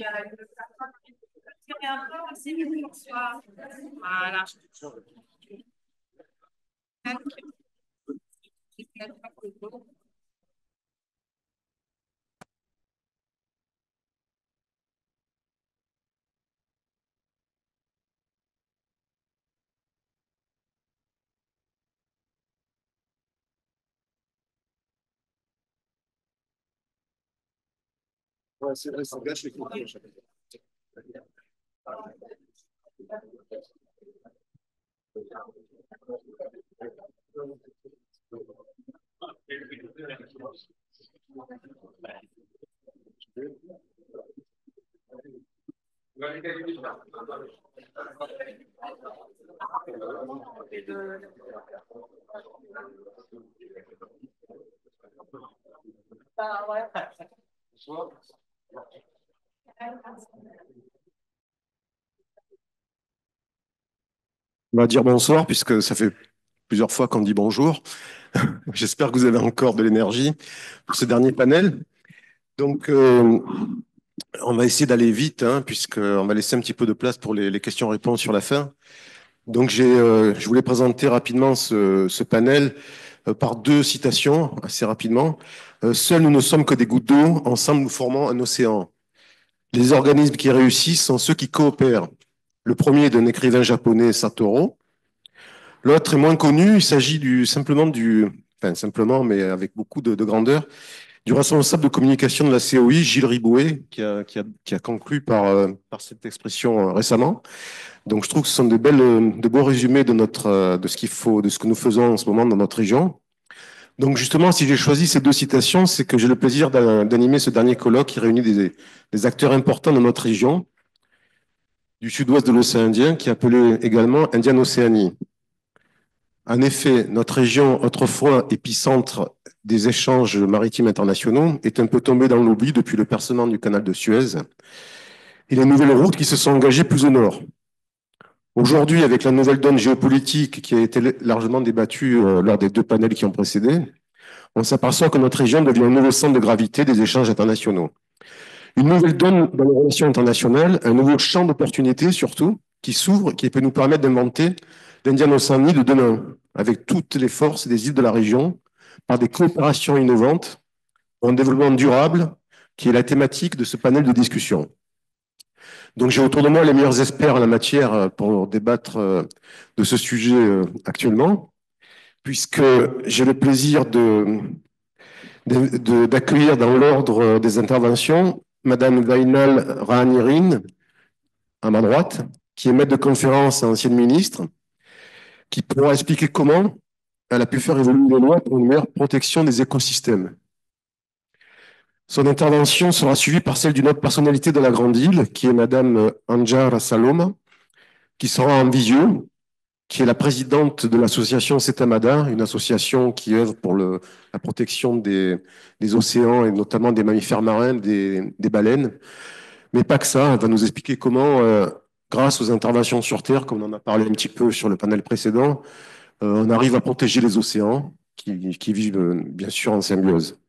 Voilà. Ouais, c'est vrai, ça gâche les contenus à chaque fois. On va dire bonsoir, puisque ça fait plusieurs fois qu'on dit bonjour. J'espère que vous avez encore de l'énergie pour ce dernier panel. Donc, on va essayer d'aller vite, hein, puisqu'on va laisser un petit peu de place pour les questions-réponses sur la fin. Donc, je voulais présenter rapidement ce panel par deux citations, assez rapidement. Seuls nous ne sommes que des gouttes d'eau, ensemble nous formons un océan. Les organismes qui réussissent sont ceux qui coopèrent. Le premier est d'un écrivain japonais, Satoru. L'autre est moins connu, il s'agit simplement, mais avec beaucoup de grandeur, du responsable de communication de la COI, Gilles Ribouet, qui a conclu par cette expression récemment. Donc, je trouve que ce sont de beaux résumés de ce qu'il faut, de ce que nous faisons en ce moment dans notre région. Donc, justement, si j'ai choisi ces deux citations, c'est que j'ai le plaisir d'animer ce dernier colloque qui réunit des acteurs importants de notre région, du sud-ouest de l'océan Indien, qui est appelé également Indian-Océanie. En effet, notre région, autrefois épicentre des échanges maritimes internationaux, est un peu tombée dans l'oubli depuis le percement du canal de Suez et les nouvelles routes qui se sont engagées plus au nord. Aujourd'hui, avec la nouvelle donne géopolitique qui a été largement débattue lors des deux panels qui ont précédé, on s'aperçoit que notre région devient un nouveau centre de gravité des échanges internationaux. Une nouvelle donne dans les relations internationales, un nouveau champ d'opportunités surtout, qui s'ouvre, qui peut nous permettre d'inventer l'Indian-Océanie de demain, avec toutes les forces des îles de la région, par des coopérations innovantes, pour un développement durable, qui est la thématique de ce panel de discussion. Donc j'ai autour de moi les meilleurs experts en la matière pour débattre de ce sujet actuellement, puisque j'ai le plaisir d'accueillir dans l'ordre des interventions Madame Vainal Rahanirin, à ma droite, qui est maître de conférence et ancienne ministre, qui pourra expliquer comment elle a pu faire évoluer les lois pour une meilleure protection des écosystèmes. Son intervention sera suivie par celle d'une autre personnalité de la Grande Île, qui est Madame Anjar Saloma, qui sera en visio, qui est la présidente de l'association Setamada, une association qui œuvre pour la protection des océans et notamment des mammifères marins, des baleines. Mais pas que ça, elle va nous expliquer comment, grâce aux interventions sur Terre, comme on en a parlé un petit peu sur le panel précédent, on arrive à protéger les océans qui vivent bien sûr en symbiose.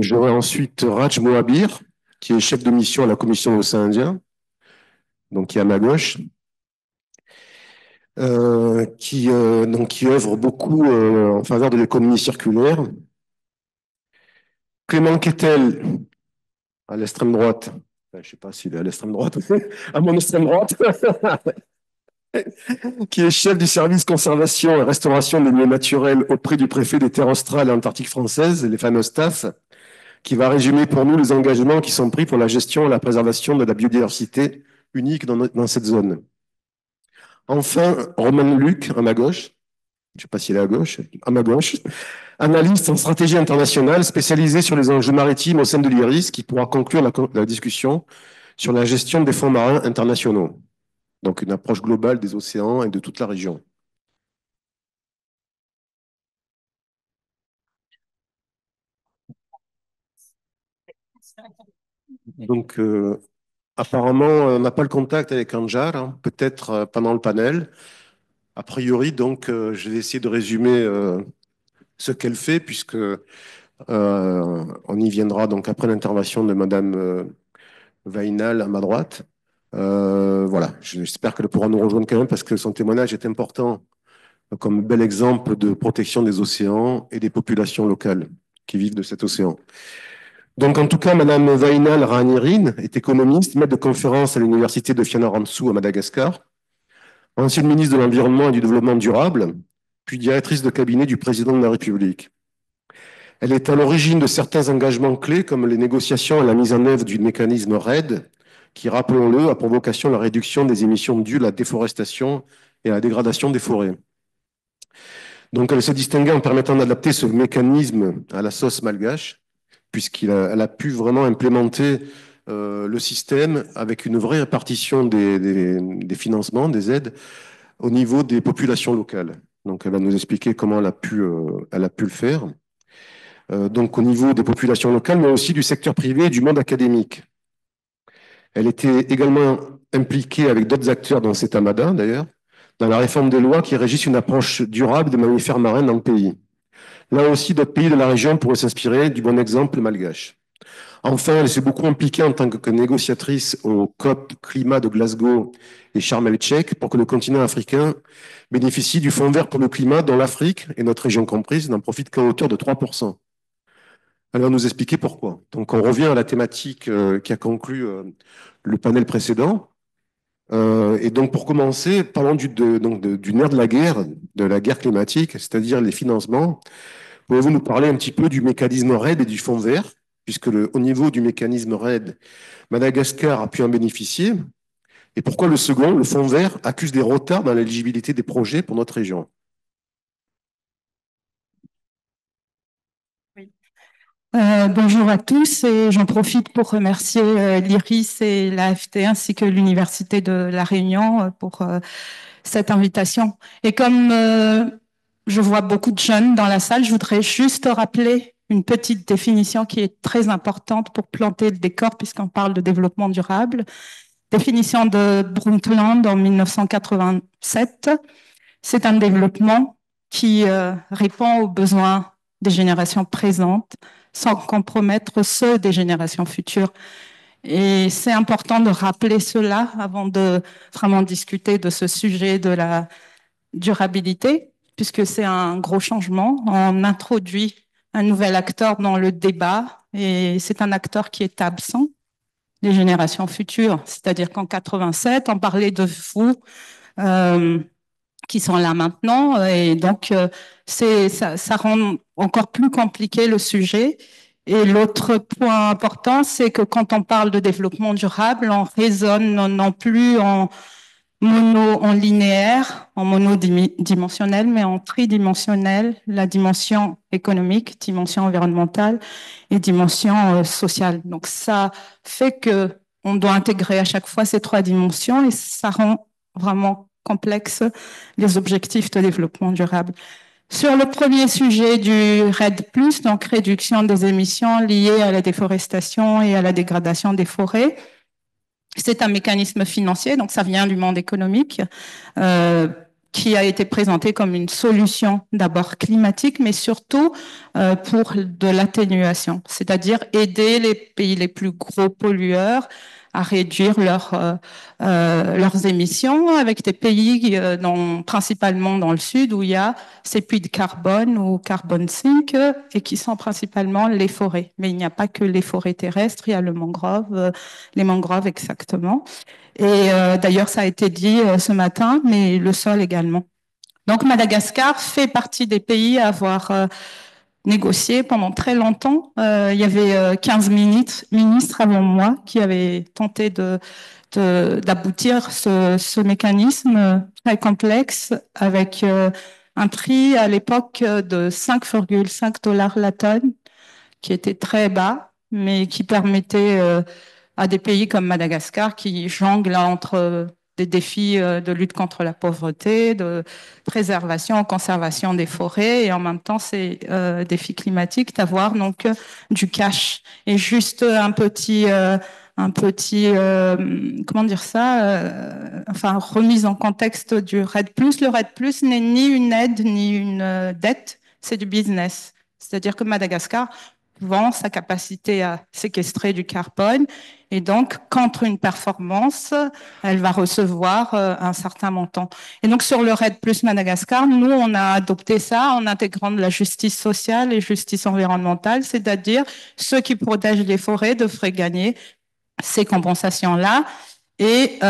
J'aurai ensuite Raj Mohabir, qui est chef de mission à la Commission de l'océan Indien, donc qui est à ma gauche, qui œuvre beaucoup en faveur de l'économie circulaire. Clément Quetel, à l'extrême droite, je ne sais pas s'il est à l'extrême droite, à mon extrême droite, qui est chef du service conservation et restauration des milieux naturels auprès du préfet des terres australes et antarctiques françaises, les fameux STAF, qui va résumer pour nous les engagements qui sont pris pour la gestion et la préservation de la biodiversité unique dans cette zone. Enfin, Romain Luc, à ma gauche, je ne sais pas s'il est à gauche, à ma gauche, analyste en stratégie internationale spécialisé sur les enjeux maritimes au sein de l'IRIS, qui pourra conclure la discussion sur la gestion des fonds marins internationaux. Donc une approche globale des océans et de toute la région. Donc, apparemment, on n'a pas le contact avec Anjar, hein, peut-être pendant le panel. A priori, donc, je vais essayer de résumer ce qu'elle fait, puisque On y viendra donc après l'intervention de Madame Vainal à ma droite. Voilà, j'espère qu'elle pourra nous rejoindre quand même parce que son témoignage est important comme bel exemple de protection des océans et des populations locales qui vivent de cet océan. Donc, en tout cas, Madame Vainal Ranirin est économiste, maître de conférence à l'université de Fianarantsoa à Madagascar, ancienne ministre de l'Environnement et du Développement durable, puis directrice de cabinet du président de la République. Elle est à l'origine de certains engagements clés comme les négociations et la mise en œuvre du mécanisme RED, qui, rappelons-le, a pour vocation la réduction des émissions dues à la déforestation et à la dégradation des forêts. Donc, elle s'est distinguée en permettant d'adapter ce mécanisme à la sauce malgache, puisqu'elle a pu vraiment implémenter le système avec une vraie répartition des financements, des aides, au niveau des populations locales. Donc, elle va nous expliquer comment elle a pu le faire. Donc, au niveau des populations locales, mais aussi du secteur privé et du monde académique. Elle était également impliquée avec d'autres acteurs dans cet AMADA, d'ailleurs, dans la réforme des lois qui régissent une approche durable des mammifères marins dans le pays. Là aussi, d'autres pays de la région pourraient s'inspirer du bon exemple malgache. Enfin, elle s'est beaucoup impliquée en tant que négociatrice au COP climat de Glasgow et Sharm el-Sheikh pour que le continent africain bénéficie du Fonds vert pour le climat dont l'Afrique, et notre région comprise, n'en profite qu'à hauteur de 3%. Elle va nous expliquer pourquoi. Donc, on revient à la thématique qui a conclu le panel précédent. Et donc, pour commencer, parlons du nerf de la guerre climatique, c'est-à-dire les financements. Pouvez-vous nous parler un petit peu du mécanisme RED et du fonds vert, puisque au niveau du mécanisme RED, Madagascar a pu en bénéficier, et pourquoi le second, le fonds vert, accuse des retards dans l'éligibilité des projets pour notre région? Oui. Bonjour à tous et j'en profite pour remercier l'IRIS et l'AFT ainsi que l'Université de La Réunion pour cette invitation. Et comme je vois beaucoup de jeunes dans la salle, je voudrais juste rappeler une petite définition qui est très importante pour planter le décor puisqu'on parle de développement durable. Définition de Brundtland en 1987. C'est un développement qui répond aux besoins des générations présentes sans compromettre ceux des générations futures. Et c'est important de rappeler cela avant de vraiment discuter de ce sujet de la durabilité, puisque c'est un gros changement. On introduit un nouvel acteur dans le débat et c'est un acteur qui est absent des générations futures. C'est-à-dire qu'en 87, on parlait de vous, euh, qui sont là maintenant. Et donc, ça rend encore plus compliqué le sujet. Et l'autre point important, c'est que quand on parle de développement durable, on raisonne non plus en linéaire, en monodimensionnel, mais en tridimensionnel, la dimension économique, dimension environnementale et dimension sociale. Donc, ça fait que on doit intégrer à chaque fois ces trois dimensions et ça rend vraiment complexe les objectifs de développement durable. Sur le premier sujet du RED+, donc réduction des émissions liées à la déforestation et à la dégradation des forêts, c'est un mécanisme financier, donc ça vient du monde économique, qui a été présenté comme une solution d'abord climatique, mais surtout pour de l'atténuation, c'est-à-dire aider les pays les plus gros pollueurs à réduire leurs émissions avec des pays principalement dans le sud où il y a ces puits de carbone ou carbone sink et qui sont principalement les forêts. Mais il n'y a pas que les forêts terrestres, il y a le mangrove, les mangroves exactement. Et d'ailleurs, ça a été dit ce matin, mais le sol également. Donc Madagascar fait partie des pays à avoir négocié pendant très longtemps. Il y avait 15 ministres avant moi qui avaient tenté d'aboutir ce mécanisme très complexe avec un prix à l'époque de 5,5 dollars la tonne, qui était très bas, mais qui permettait à des pays comme Madagascar qui jonglent entre des défis de lutte contre la pauvreté, de préservation, conservation des forêts et en même temps ces défis climatiques, d'avoir donc du cash et juste comment dire ça, enfin remise en contexte du RED+. Le RED+ n'est ni une aide ni une dette, c'est du business. C'est-à-dire que Madagascar vend sa capacité à séquestrer du carbone et donc contre une performance, elle va recevoir un certain montant. Et donc sur le REDD plus Madagascar, nous on a adopté ça en intégrant de la justice sociale et justice environnementale, c'est-à-dire ceux qui protègent les forêts devraient gagner ces compensations-là et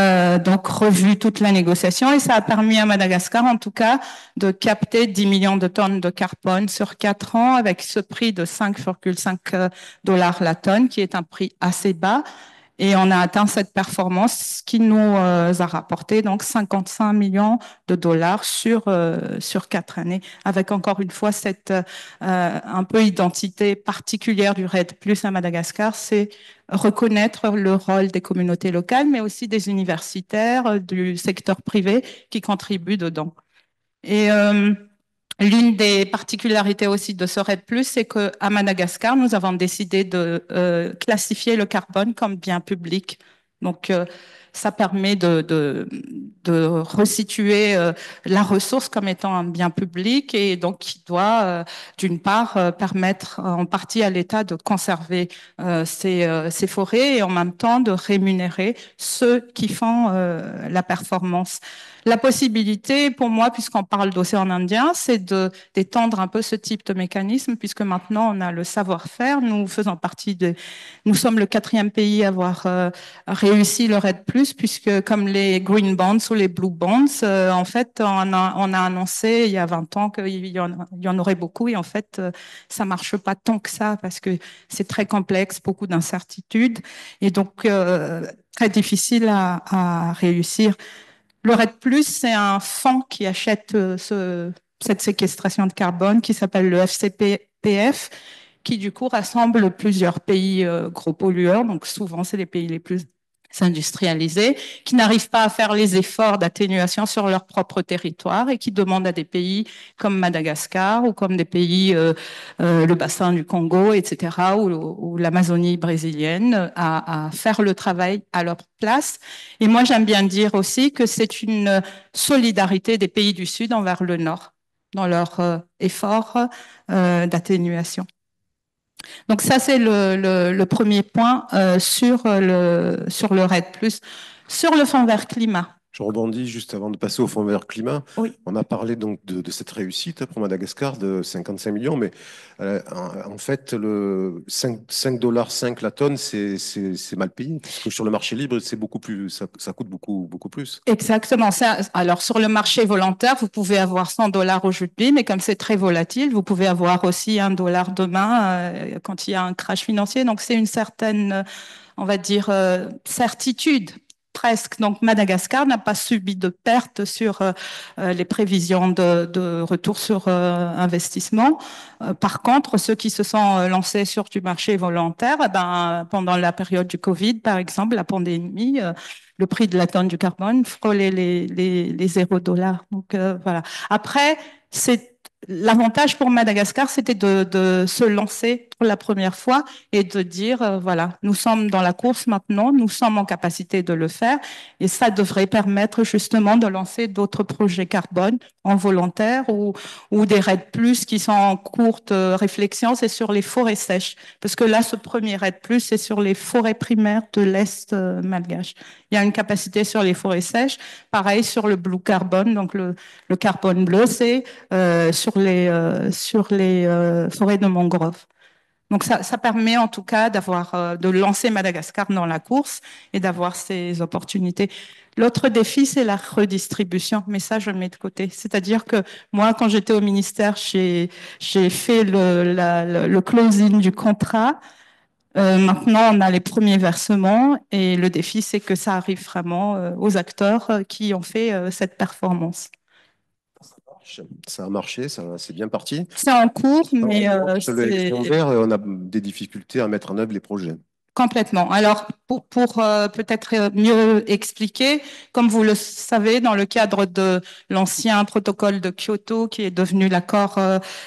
donc revu toute la négociation et ça a permis à Madagascar en tout cas de capter 10 millions de tonnes de carbone sur 4 ans avec ce prix de 5,5 dollars la tonne qui est un prix assez bas et on a atteint cette performance qui nous a rapporté donc 55 millions de dollars sur 4 années, avec encore une fois cette un peu identité particulière du REDD plus à Madagascar, c'est reconnaître le rôle des communautés locales, mais aussi des universitaires, du secteur privé qui contribuent dedans. Et l'une des particularités aussi de ce REDD+, c'est qu'à Madagascar, nous avons décidé de classifier le carbone comme bien public. Donc, ça permet de resituer la ressource comme étant un bien public et donc qui doit, d'une part, permettre en partie à l'État de conserver ces forêts et en même temps de rémunérer ceux qui font la performance. La possibilité, pour moi, puisqu'on parle d'océan Indien, c'est d'étendre un peu ce type de mécanisme, puisque maintenant on a le savoir-faire. Nous faisons nous sommes le 4e pays à avoir réussi le REDD+, puisque comme les Green Bonds ou les Blue Bonds, en fait, on a annoncé il y a 20 ans qu'il y en aurait beaucoup, et en fait, ça marche pas tant que ça, parce que c'est très complexe, beaucoup d'incertitudes, et donc très difficile à réussir. Le REDD+, c'est un fonds qui achète cette séquestration de carbone qui s'appelle le FCPF, qui du coup rassemble plusieurs pays gros pollueurs, donc souvent c'est les pays les plus industrialisés, qui n'arrivent pas à faire les efforts d'atténuation sur leur propre territoire et qui demandent à des pays comme Madagascar ou comme des pays, le bassin du Congo, etc., ou l'Amazonie brésilienne, à faire le travail à leur place. Et moi, j'aime bien dire aussi que c'est une solidarité des pays du Sud envers le Nord dans leur effort d'atténuation. Donc ça, c'est le premier point sur le REDD+. Sur le fonds vert climat. Je rebondis juste avant de passer au fonds vert climat. Oui. On a parlé donc de cette réussite pour Madagascar de 55 millions, mais en fait, le 5 dollars 5 la tonne, c'est mal payé, puisque sur le marché libre, c'est beaucoup plus, ça coûte beaucoup, beaucoup plus. Exactement. Ça, alors, sur le marché volontaire, vous pouvez avoir 100 dollars aujourd'hui, mais comme c'est très volatile, vous pouvez avoir aussi 1 dollar demain quand il y a un crash financier. Donc, c'est une certaine, on va dire, certitude. Presque. Donc, Madagascar n'a pas subi de pertes sur les prévisions de retour sur investissement. Par contre, ceux qui se sont lancés sur du marché volontaire, eh ben, pendant la période du Covid, par exemple, la pandémie, le prix de la tonne du carbone frôlait les 0 dollars. Donc, voilà. Après, l'avantage pour Madagascar, c'était de se lancer pour la première fois et de dire, voilà, nous sommes dans la course maintenant, nous sommes en capacité de le faire et ça devrait permettre justement de lancer d'autres projets carbone en volontaire ou des REDD+, qui sont en courte réflexion, c'est sur les forêts sèches. Parce que là, ce premier REDD+, c'est sur les forêts primaires de l'Est malgache. Il y a une capacité sur les forêts sèches, pareil sur le blue carbone, donc le carbone bleu, c'est sur les forêts de mangrove. Donc ça permet en tout cas de lancer Madagascar dans la course et d'avoir ces opportunités. L'autre défi, c'est la redistribution, mais ça, je le mets de côté. C'est-à-dire que moi, quand j'étais au ministère, j'ai fait le closing du contrat. Maintenant, on a les premiers versements et le défi, c'est que ça arrive vraiment aux acteurs qui ont fait cette performance. Ça a marché, c'est bien parti. C'est en cours, mais Le c'est vert, on a des difficultés à mettre en œuvre les projets. complètement. Alors, pour peut-être mieux expliquer, comme vous le savez, dans le cadre de l'ancien protocole de Kyoto, qui est devenu l'accord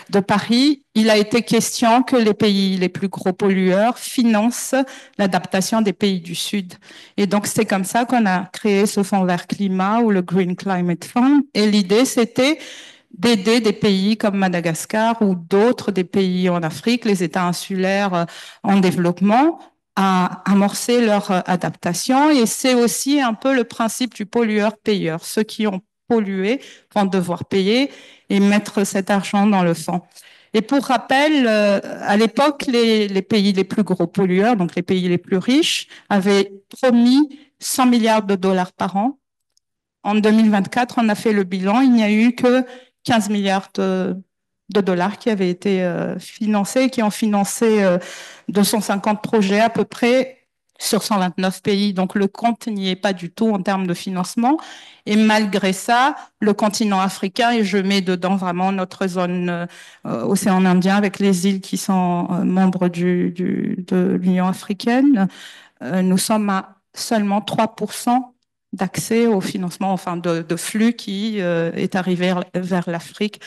de Paris, il a été question que les pays les plus gros pollueurs financent l'adaptation des pays du Sud. Et donc, c'est comme ça qu'on a créé ce fonds vert climat ou le Green Climate Fund. Et l'idée, c'était d'aider des pays comme Madagascar ou d'autres des pays en Afrique, les États insulaires en développement, à amorcer leur adaptation. Et c'est aussi un peu le principe du pollueur-payeur. Ceux qui ont pollué vont devoir payer et mettre cet argent dans le fonds. Et pour rappel, à l'époque, les pays les plus gros pollueurs, donc les pays les plus riches, avaient promis 100 milliards de dollars par an. En 2024, on a fait le bilan, il n'y a eu que 15 milliards de dollars qui avaient été financés, qui ont financé 250 projets à peu près sur 129 pays. Donc le compte n'y est pas du tout en termes de financement. Et malgré ça, le continent africain, et je mets dedans vraiment notre zone océan Indien avec les îles qui sont membres de l'Union africaine, nous sommes à seulement 3% d'accès au financement, enfin de flux qui est arrivé vers l'Afrique.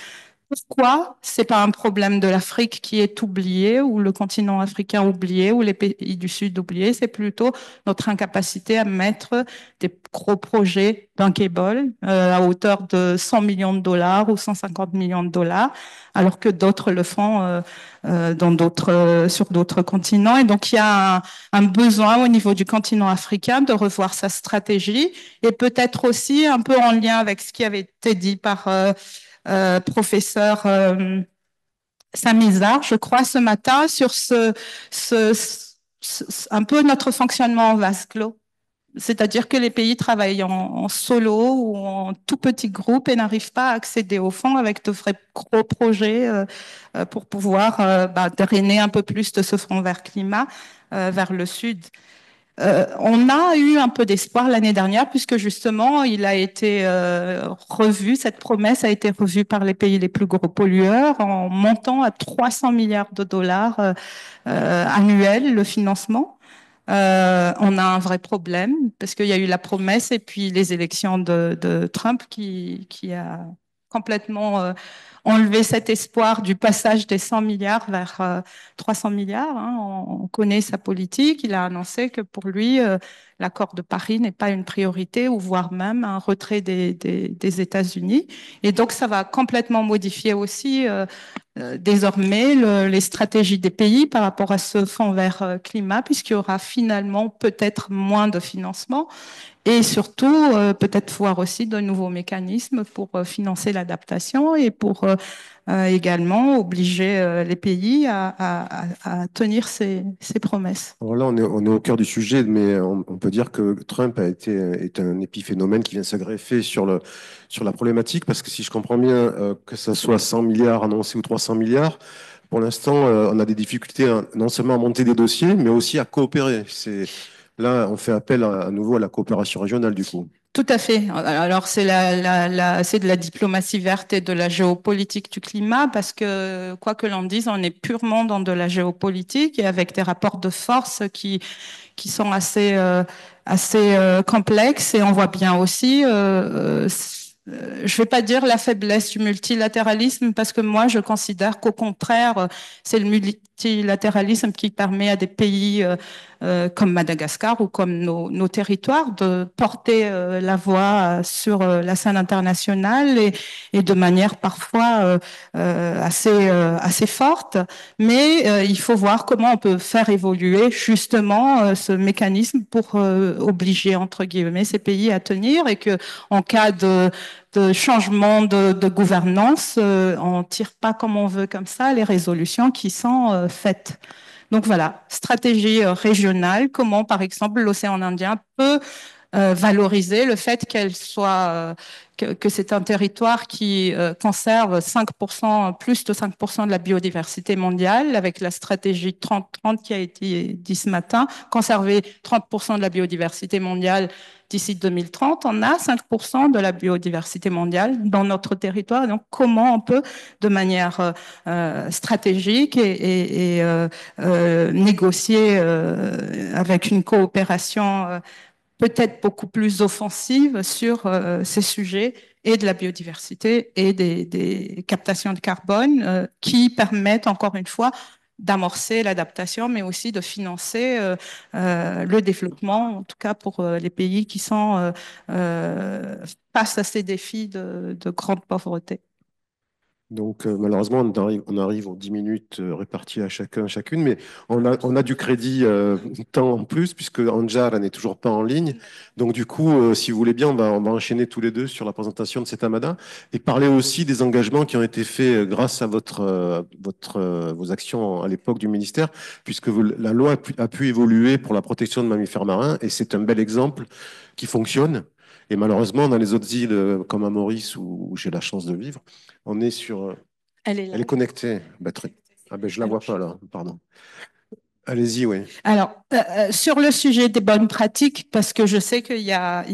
Pourquoi c'est pas un problème de l'Afrique qui est oublié ou le continent africain oublié ou les pays du Sud oubliés, c'est plutôt notre incapacité à mettre des gros projets bankable à hauteur de 100 millions de dollars ou 150 millions de dollars, alors que d'autres le font dans sur d'autres continents. Et donc il y a un besoin au niveau du continent africain de revoir sa stratégie et peut-être aussi un peu en lien avec ce qui avait été dit par professeur Samizar, je crois, ce matin, sur un peu notre fonctionnement en vase clos. C'est-à-dire que les pays travaillent en solo ou en tout petit groupe et n'arrivent pas à accéder au fonds avec de vrais gros projets pour pouvoir drainer un peu plus de ce fonds vert climat vers le sud. On a eu un peu d'espoir l'année dernière puisque justement il a été revu, cette promesse a été revue par les pays les plus gros pollueurs en montant à 300 milliards de dollars annuels le financement. On a un vrai problème parce qu'il y a eu la promesse et puis les élections de Trump qui a complètement enlevé cet espoir du passage des 100 milliards vers 300 milliards. Hein. On connaît sa politique. Il a annoncé que pour lui, l'accord de Paris n'est pas une priorité ou voire même un retrait des États-Unis. Et donc, ça va complètement modifier aussi désormais les stratégies des pays par rapport à ce fonds vert climat, puisqu'il y aura finalement peut-être moins de financement et surtout peut-être voir aussi de nouveaux mécanismes pour financer l'adaptation et pour également obliger les pays à tenir ces promesses. Alors là, on est au cœur du sujet, mais on peut dire que Trump est un épiphénomène qui vient s'aggreffer sur la problématique, parce que si je comprends bien, que ce soit 100 milliards annoncés ou 300 milliards, pour l'instant, on a des difficultés non seulement à monter des dossiers, mais aussi à coopérer. Là, on fait appel à nouveau à la coopération régionale, du coup. Tout à fait. Alors c'est c'est de la diplomatie verte et de la géopolitique du climat parce que quoi que l'on dise, on est purement dans de la géopolitique et avec des rapports de force qui sont assez complexes et on voit bien aussi je vais pas dire la faiblesse du multilatéralisme parce que moi je considère qu'au contraire c'est le multilatéralisme qui permet à des pays comme Madagascar ou comme nos territoires de porter la voix sur la scène internationale et de manière parfois assez forte. Mais il faut voir comment on peut faire évoluer justement ce mécanisme pour obliger entre guillemets ces pays à tenir et que en cas de changement de gouvernance, on tire pas comme on veut comme ça les résolutions qui sont faites. Donc voilà, stratégie régionale, comment par exemple l'océan Indien peut valoriser le fait qu'elle soit que c'est un territoire qui conserve 5%, plus de 5% de la biodiversité mondiale avec la stratégie 30-30 qui a été dit ce matin, conserver 30% de la biodiversité mondiale d'ici 2030, on a 5% de la biodiversité mondiale dans notre territoire. Donc, comment on peut, de manière stratégique et négocier avec une coopération peut-être beaucoup plus offensive sur ces sujets et de la biodiversité et des captations de carbone qui permettent encore une fois d'amorcer l'adaptation, mais aussi de financer le développement, en tout cas pour les pays qui sont face à ces défis de grande pauvreté. Donc, malheureusement, on arrive aux 10 minutes réparties à chacun, chacune, mais on a du crédit temps en plus, puisque Anjar n'est toujours pas en ligne. Donc, du coup, si vous voulez bien, on va enchaîner tous les deux sur la présentation de cet Amada et parler aussi des engagements qui ont été faits grâce à vos actions à l'époque du ministère, puisque la loi a pu évoluer pour la protection de mammifères marins, et c'est un bel exemple qui fonctionne. Et malheureusement, dans les autres îles, comme à Maurice, où j'ai la chance de vivre, on est sur. Elle est là. Elle est connectée, batterie. Ah ben je la vois pas là, pardon. Allez-y, oui. Alors, sur le sujet des bonnes pratiques, parce que je sais il y a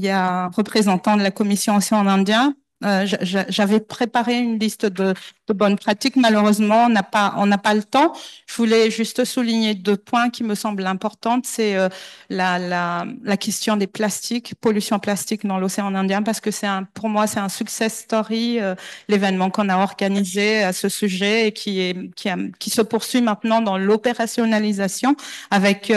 un représentant de la Commission Océan Indien, j'avais préparé une liste de bonnes pratiques. Malheureusement, on n'a pas le temps. Je voulais juste souligner deux points qui me semblent importants. C'est la question des plastiques, pollution plastique dans l'océan Indien, parce que pour moi, c'est un success story, l'événement qu'on a organisé à ce sujet et qui se poursuit maintenant dans l'opérationnalisation avec,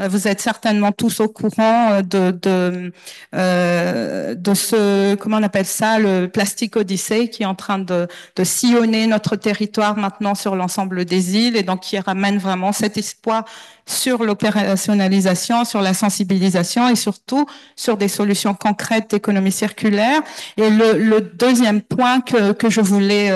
vous êtes certainement tous au courant de ce, comment on appelle ça, le Plastic Odyssey qui est en train de sillonner notre territoire maintenant sur l'ensemble des îles et donc qui ramène vraiment cet espoir sur l'opérationnalisation, sur la sensibilisation et surtout sur des solutions concrètes d'économie circulaire. Et le deuxième point que je voulais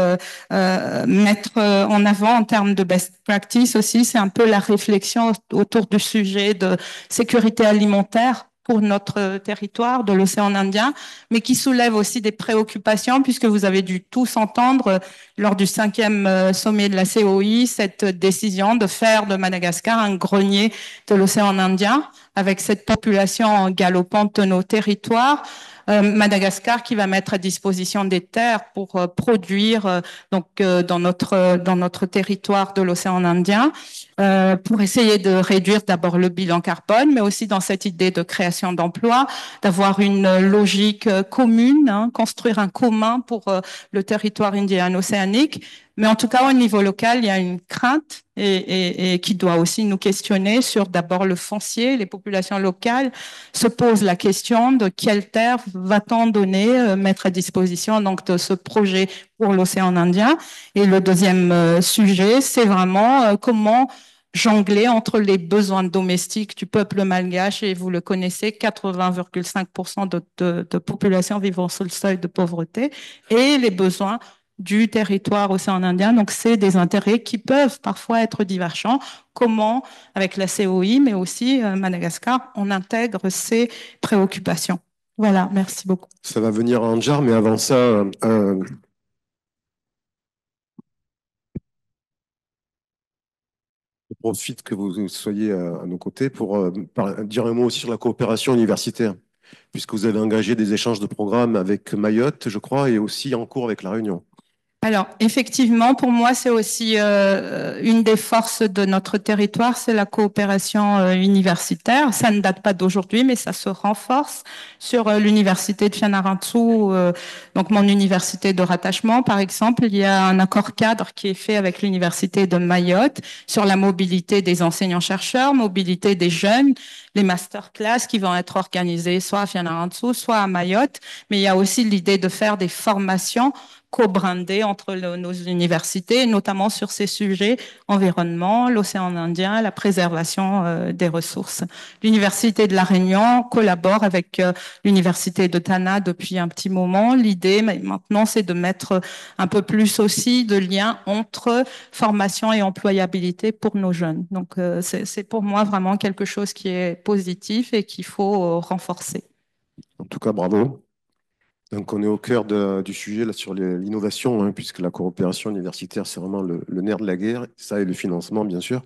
mettre en avant en termes de best practice aussi, c'est un peu la réflexion autour du sujet de sécurité alimentaire pour notre territoire de l'océan Indien, mais qui soulève aussi des préoccupations puisque vous avez dû tous entendre lors du 5e sommet de la COI cette décision de faire de Madagascar un grenier de l'océan Indien avec cette population galopante de nos territoires. Madagascar qui va mettre à disposition des terres pour produire dans notre territoire de l'océan Indien pour essayer de réduire d'abord le bilan carbone, mais aussi dans cette idée de création d'emplois, d'avoir une logique commune, hein, construire un commun pour le territoire indien océanique. Mais en tout cas, au niveau local, il y a une crainte et qui doit aussi nous questionner sur d'abord le foncier. Les populations locales se posent la question de quelle terre va-t-on donner, mettre à disposition donc de ce projet pour l'océan Indien. Et le deuxième sujet, c'est vraiment comment jongler entre les besoins domestiques du peuple malgache, et vous le connaissez, 80,5% de population vivant sous le seuil de pauvreté, et les besoins du territoire océan Indien. Donc, c'est des intérêts qui peuvent parfois être divergents. Comment, avec la COI, mais aussi Madagascar, on intègre ces préoccupations. Voilà, merci beaucoup. Ça va venir à Anjar, mais avant ça, je profite que vous soyez à nos côtés pour dire un mot aussi sur la coopération universitaire, puisque vous avez engagé des échanges de programmes avec Mayotte, je crois, et aussi en cours avec La Réunion. Alors, effectivement, pour moi, c'est aussi une des forces de notre territoire, c'est la coopération universitaire. Ça ne date pas d'aujourd'hui, mais ça se renforce sur l'université de Fianarantsoa, donc mon université de rattachement, par exemple. Il y a un accord cadre qui est fait avec l'université de Mayotte sur la mobilité des enseignants-chercheurs, mobilité des jeunes, les masterclass qui vont être organisés soit à Fianarantsoa, soit à Mayotte. Mais il y a aussi l'idée de faire des formations co-brandé entre nos universités, notamment sur ces sujets, environnement, l'océan Indien, la préservation des ressources. L'Université de La Réunion collabore avec l'Université de Tana depuis un petit moment. L'idée maintenant, c'est de mettre un peu plus aussi de lien entre formation et employabilité pour nos jeunes. Donc, c'est pour moi vraiment quelque chose qui est positif et qu'il faut renforcer. En tout cas, bravo. Donc, on est au cœur du sujet là, sur l'innovation, hein, puisque la coopération universitaire, c'est vraiment le nerf de la guerre, ça et le financement, bien sûr.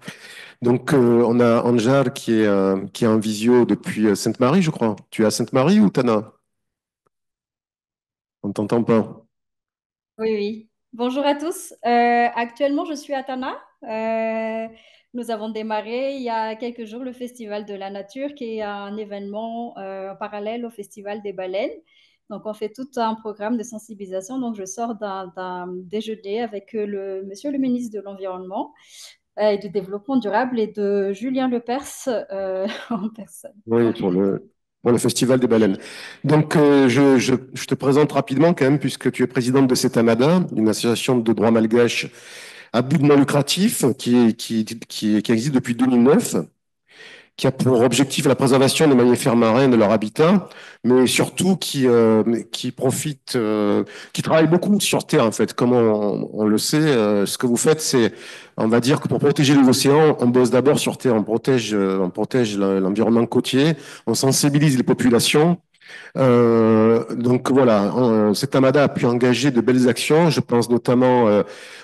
Donc, on a Anjar qui est en visio depuis Sainte-Marie, je crois. Tu es à Sainte-Marie ou Tana? On ne t'entend pas. Oui, oui. Bonjour à tous. Actuellement, je suis à Tana. Nous avons démarré il y a quelques jours le Festival de la Nature, qui est un événement parallèle au Festival des baleines. Donc, on fait tout un programme de sensibilisation. Donc, je sors d'un déjeuner avec monsieur le ministre de l'Environnement et du Développement durable et de Julien Lepers en personne. Oui, Donc, pour il est pour le Festival des baleines. Donc, je te présente rapidement quand même, puisque tu es présidente de CETAMADA, une association de droit malgache à but non lucratif qui existe depuis 2009, qui a pour objectif la préservation des mammifères marins et de leur habitat, mais surtout qui profite, qui travaille beaucoup sur Terre, en fait. Comme on le sait, ce que vous faites, c'est, on va dire que pour protéger les océans, on bosse d'abord sur Terre, on protège l'environnement côtier, on sensibilise les populations, donc voilà, cet Amada a pu engager de belles actions. Je pense notamment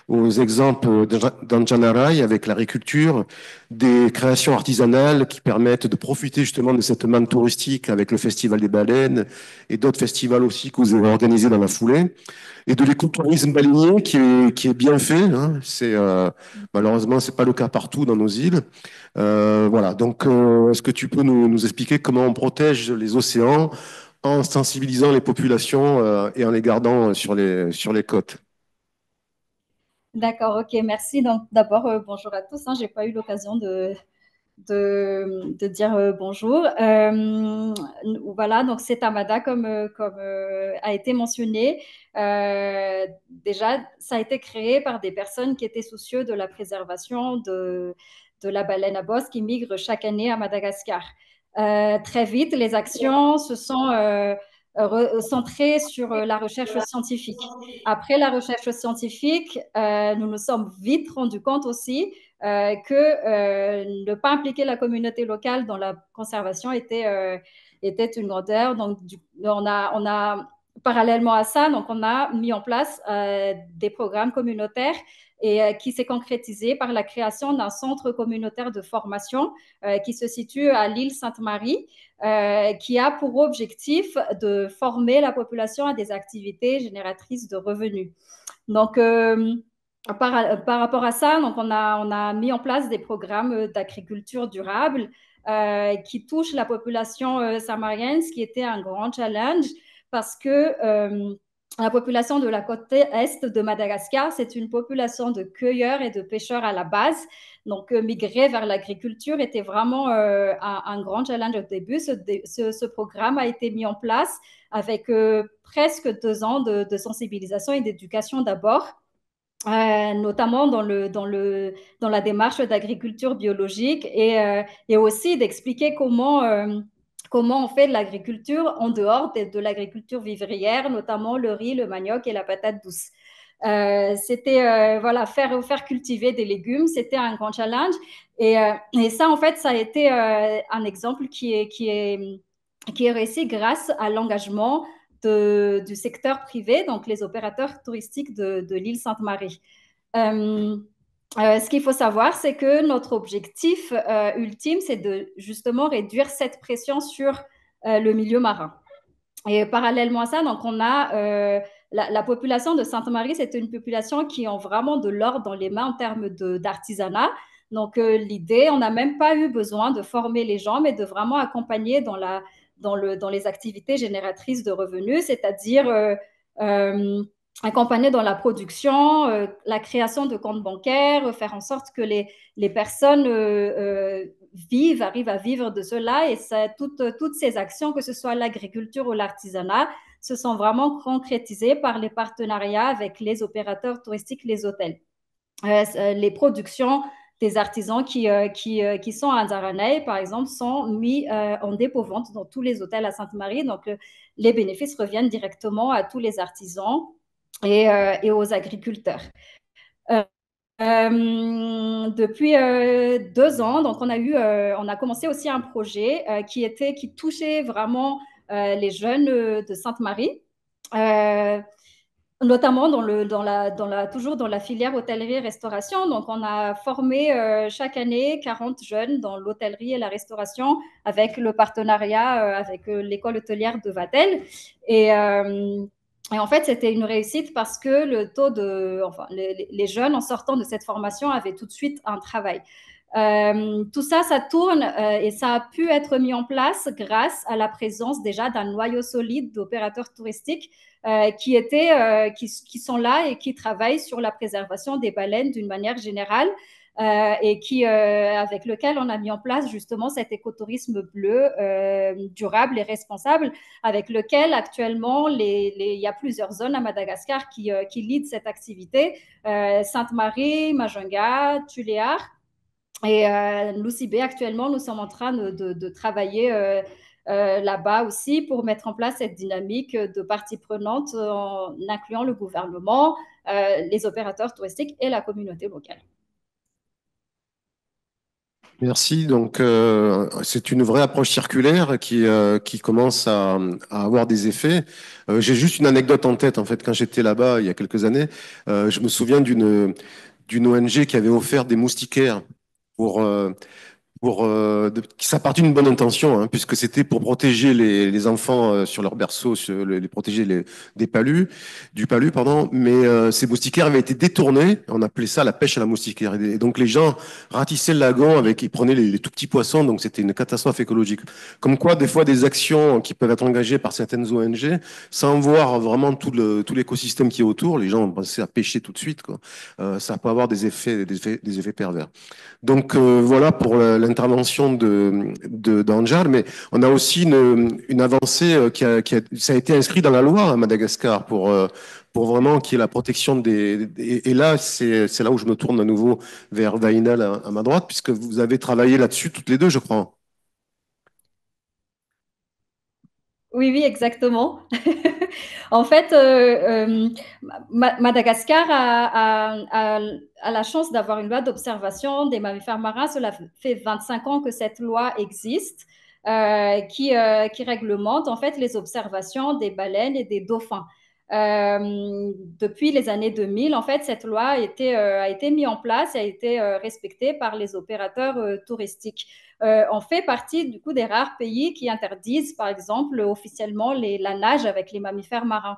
aux exemples d'Anjanarai avec l'agriculture, des créations artisanales qui permettent de profiter justement de cette manne touristique avec le Festival des baleines et d'autres festivals aussi que vous avez organisés dans la foulée. Et de l'écotourisme baleinier qui est bien fait. Hein. Malheureusement, c'est pas le cas partout dans nos îles. Voilà. Donc, est-ce que tu peux nous expliquer comment on protège les océans en sensibilisant les populations et en les gardant sur les côtes? D'accord, ok, merci. Donc, d'abord, bonjour à tous. Hein, j'ai pas eu l'occasion de dire bonjour. Voilà, donc c'est Amada comme a été mentionné. Déjà, ça a été créé par des personnes qui étaient soucieux de la préservation de la baleine à bosse qui migre chaque année à Madagascar. Très vite, les actions se sont centrées sur la recherche scientifique. Après la recherche scientifique, nous nous sommes vite rendus compte aussi que ne pas impliquer la communauté locale dans la conservation était une grandeur. Donc, on a parallèlement à ça, donc on a mis en place des programmes communautaires et qui s'est concrétisé par la création d'un centre communautaire de formation qui se situe à l'île Sainte-Marie, qui a pour objectif de former la population à des activités génératrices de revenus. Donc, par rapport à ça, donc on a mis en place des programmes d'agriculture durable qui touchent la population samarienne, ce qui était un grand challenge parce que la population de la côte est de Madagascar, c'est une population de cueilleurs et de pêcheurs à la base. Donc, migrer vers l'agriculture était vraiment un grand challenge au début. Ce programme a été mis en place avec presque 2 ans de sensibilisation et d'éducation d'abord. Notamment dans la démarche d'agriculture biologique et aussi d'expliquer comment on fait de l'agriculture en dehors de l'agriculture vivrière, notamment le riz, le manioc et la patate douce. C'était voilà, faire cultiver des légumes, c'était un grand challenge. Et ça, en fait, ça a été un exemple qui est réussi grâce à l'engagement du secteur privé, donc les opérateurs touristiques de l'île Sainte-Marie. Ce qu'il faut savoir, c'est que notre objectif ultime, c'est de justement réduire cette pression sur le milieu marin. Et parallèlement à ça, donc on a la population de Sainte-Marie, c'est une population qui ont vraiment de l'or dans les mains en termes d'artisanat. Donc l'idée, on n'a même pas eu besoin de former les gens, mais de vraiment accompagner dans les activités génératrices de revenus, c'est-à-dire accompagner dans la production, la création de comptes bancaires, faire en sorte que les personnes arrivent à vivre de cela. Et toutes ces actions, que ce soit l'agriculture ou l'artisanat, se sont vraiment concrétisées par les partenariats avec les opérateurs touristiques, les hôtels. Les productions des artisans qui sont à Anzaranay, par exemple, sont mis en dépôt-vente dans tous les hôtels à Sainte-Marie. Donc, les bénéfices reviennent directement à tous les artisans et aux agriculteurs. Depuis 2 ans, donc on a commencé aussi un projet qui touchait vraiment les jeunes de Sainte-Marie. Notamment toujours dans la filière hôtellerie-restauration. Donc, on a formé chaque année 40 jeunes dans l'hôtellerie et la restauration avec le partenariat avec l'école hôtelière de Vatel. Et en fait, c'était une réussite parce que les jeunes en sortant de cette formation avaient tout de suite un travail. Tout ça, ça tourne et ça a pu être mis en place grâce à la présence déjà d'un noyau solide d'opérateurs touristiques qui sont là et qui travaillent sur la préservation des baleines d'une manière générale. et avec lequel on a mis en place justement cet écotourisme bleu durable et responsable, avec lequel actuellement il y a plusieurs zones à Madagascar qui lead cette activité, Sainte-Marie, Majunga, Tuléar. Et l'UCB, actuellement, nous sommes en train de travailler là-bas aussi pour mettre en place cette dynamique de parties prenantes en incluant le gouvernement, les opérateurs touristiques et la communauté locale. Merci. Donc, c'est une vraie approche circulaire qui commence à avoir des effets. J'ai juste une anecdote en tête. En fait, quand j'étais là-bas il y a quelques années, je me souviens d'une ONG qui avait offert des moustiquaires pour ça partit d'une bonne intention, hein, puisque c'était pour protéger les enfants sur leur berceau, les protéger des du palu, pardon. Mais ces moustiquaires avaient été détournés. On appelait ça la pêche à la moustiquaire. Et donc les gens ratissaient le lagon ils prenaient les tout petits poissons. Donc c'était une catastrophe écologique. Comme quoi, des fois, des actions qui peuvent être engagées par certaines ONG, sans voir vraiment tout l'écosystème qui est autour, les gens ont pensé à pêcher tout de suite, quoi. Ça peut avoir des effets pervers. Donc voilà pour l'intervention d'Anjar, mais on a aussi une avancée ça a été inscrit dans la loi à Madagascar pour vraiment qu'il y ait la protection et là, c'est là où je me tourne à nouveau vers Vainal à ma droite, puisque vous avez travaillé là-dessus toutes les deux, je crois. Oui, oui, exactement. En fait, Madagascar a la chance d'avoir une loi d'observation des mammifères marins. Cela fait 25 ans que cette loi existe, qui réglemente en fait les observations des baleines et des dauphins. Depuis les années 2000, en fait, cette loi a été mise en place et a été respectée par les opérateurs touristiques. On fait partie du coup des rares pays qui interdisent, par exemple, officiellement la nage avec les mammifères marins.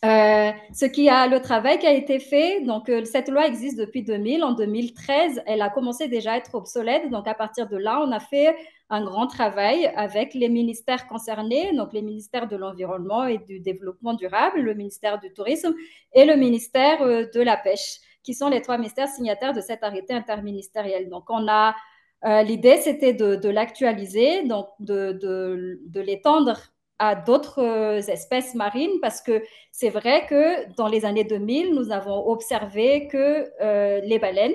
Le travail qui a été fait, donc cette loi existe depuis 2000. En 2013, elle a commencé déjà à être obsolète. Donc à partir de là, on a fait un grand travail avec les ministères concernés, donc les ministères de l'Environnement et du Développement durable, le ministère du Tourisme et le ministère de la Pêche, qui sont les trois ministères signataires de cet arrêté interministériel. Donc l'idée, c'était de l'actualiser, donc de l'étendre à d'autres espèces marines, parce que c'est vrai que dans les années 2000, nous avons observé que les baleines,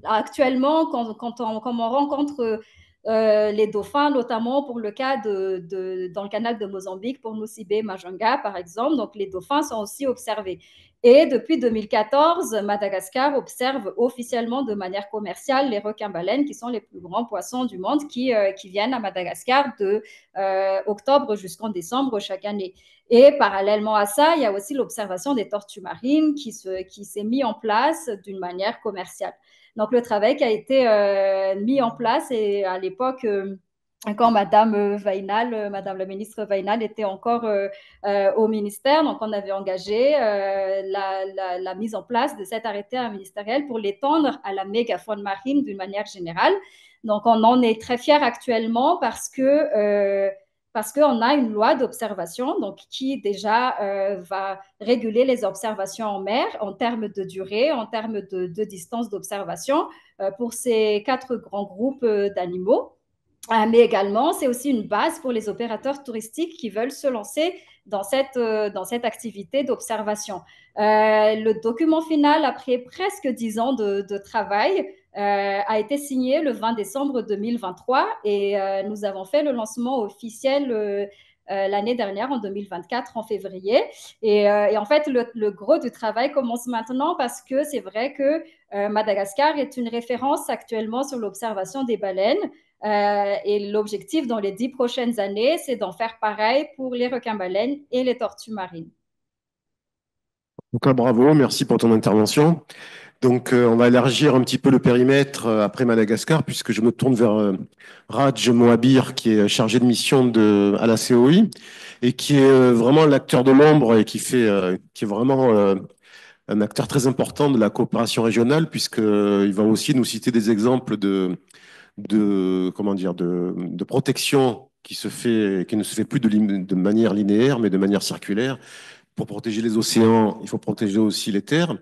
actuellement, quand on rencontre les dauphins, notamment pour le cas dans le canal de Mozambique, pour Nosibé, Majunga, par exemple, donc les dauphins sont aussi observés. Et depuis 2014, Madagascar observe officiellement de manière commerciale les requins-baleines, qui sont les plus grands poissons du monde, qui viennent à Madagascar de octobre jusqu'en décembre chaque année. Et parallèlement à ça, il y a aussi l'observation des tortues marines qui s'est mis en place d'une manière commerciale. Donc, le travail qui a été mis en place, et à l'époque, quand Madame Vainal, Madame la ministre Vainal était encore au ministère, donc on avait engagé la mise en place de cet arrêté ministériel pour l'étendre à la mégafaune marine d'une manière générale. Donc, on en est très fiers actuellement parce qu'on a une loi d'observation donc, qui déjà va réguler les observations en mer en termes de durée, en termes de distance d'observation pour ces 4 grands groupes d'animaux. Mais également, c'est aussi une base pour les opérateurs touristiques qui veulent se lancer dans cette activité d'observation. Le document final, après presque 10 ans de travail, a été signé le 20 décembre 2023 et nous avons fait le lancement officiel l'année dernière, en 2024, en février. Et en fait, le gros du travail commence maintenant parce que c'est vrai que Madagascar est une référence actuellement sur l'observation des baleines. Et l'objectif dans les 10 prochaines années, c'est d'en faire pareil pour les requins-baleines et les tortues marines. Donc, bravo, merci pour ton intervention. Donc, on va élargir un petit peu le périmètre après Madagascar, puisque je me tourne vers Raj Mohabir, qui est chargé de mission à la COI et qui est vraiment l'acteur de l'ombre et qui est vraiment un acteur très important de la coopération régionale, puisqu'il va aussi nous citer des exemples comment dire, de protection qui ne se fait plus de manière linéaire, mais de manière circulaire. Pour protéger les océans, il faut protéger aussi les terres.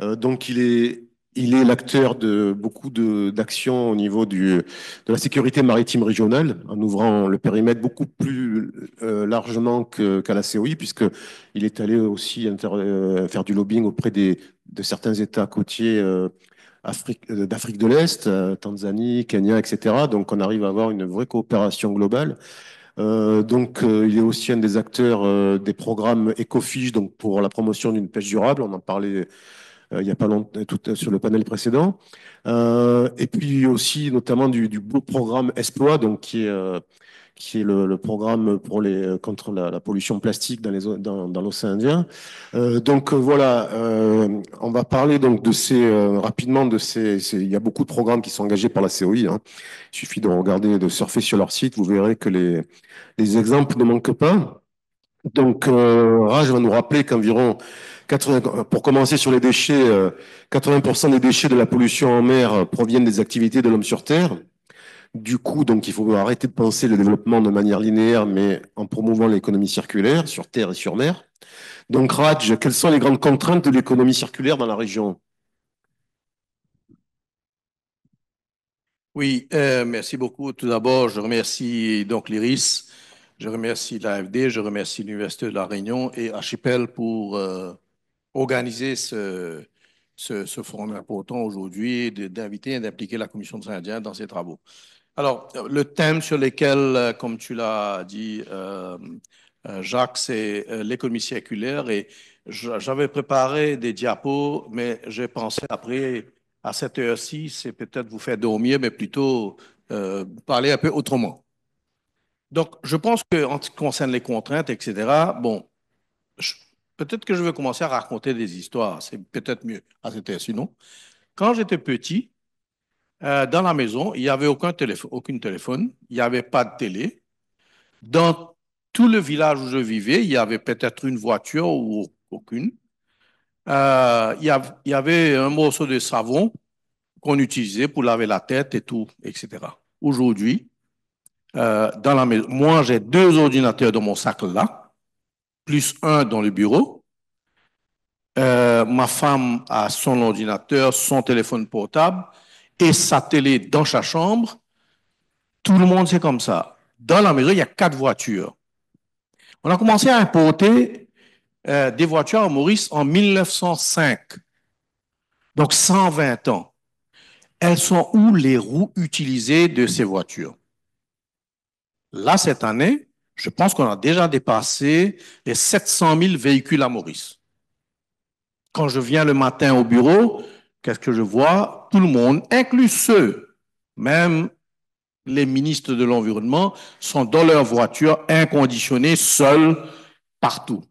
Donc, il est il est l'acteur de beaucoup d'actions au niveau de la sécurité maritime régionale, en ouvrant le périmètre beaucoup plus largement qu'à la COI, puisqu'il est allé aussi faire du lobbying auprès de certains États côtiers d'Afrique de l'Est, Tanzanie, Kenya, etc. Donc on arrive à avoir une vraie coopération globale. Il est aussi un des acteurs des programmes Ecofish, donc pour la promotion d'une pêche durable. On en parlait il n'y a pas longtemps sur le panel précédent. Et puis aussi notamment du beau programme Exploit, donc qui est le programme contre la pollution plastique dans l'océan Indien. Voilà, on va parler donc rapidement il y a beaucoup de programmes qui sont engagés par la COI, hein. Il suffit de regarder, de surfer sur leur site, vous verrez que les exemples ne manquent pas. Donc, Raj va nous rappeler qu'environ 80, pour commencer sur les déchets, 80% des déchets de la pollution en mer proviennent des activités de l'homme sur Terre. Du coup, donc, il faut arrêter de penser le développement de manière linéaire, mais en promouvant l'économie circulaire sur Terre et sur mer. Donc, Raj, quelles sont les grandes contraintes de l'économie circulaire dans la région? Oui, merci beaucoup. Tout d'abord, je remercie donc l'IRIS, je remercie l'AFD, je remercie l'Université de La Réunion et Archipel pour organiser ce forum important aujourd'hui et d'inviter et d'impliquer la Commission des Indiens dans ses travaux. Alors, le thème sur lequel, comme tu l'as dit, Jacques, c'est l'économie circulaire et j'avais préparé des diapos, mais j'ai pensé après, à cette heure-ci, c'est peut-être vous faire dormir, mais plutôt parler un peu autrement. Donc, je pense qu'en ce qui concerne les contraintes, etc., bon, peut-être que je vais commencer à raconter des histoires, c'est peut-être mieux à cette heure-ci, non? Quand j'étais petit, dans la maison, il n'y avait aucun téléphone, il n'y avait pas de télé. Dans tout le village où je vivais, il y avait peut-être une voiture ou aucune. Il y avait un morceau de savon qu'on utilisait pour laver la tête et tout, etc. Aujourd'hui, dans la maison, moi, j'ai 2 ordinateurs dans mon sac là, plus un dans le bureau. Ma femme a son ordinateur, son téléphone portable et sa télé dans sa chambre. Tout le monde, c'est comme ça. Dans la maison, il y a 4 voitures. On a commencé à importer des voitures à Maurice en 1905, donc 120 ans. Elles sont où les roues utilisées de ces voitures? Là, cette année, je pense qu'on a déjà dépassé les 700 000 véhicules à Maurice. Quand je viens le matin au bureau, qu'est-ce que je vois? Tout le monde, inclus ceux, même les ministres de l'Environnement, sont dans leur voiture inconditionnées, seuls, partout.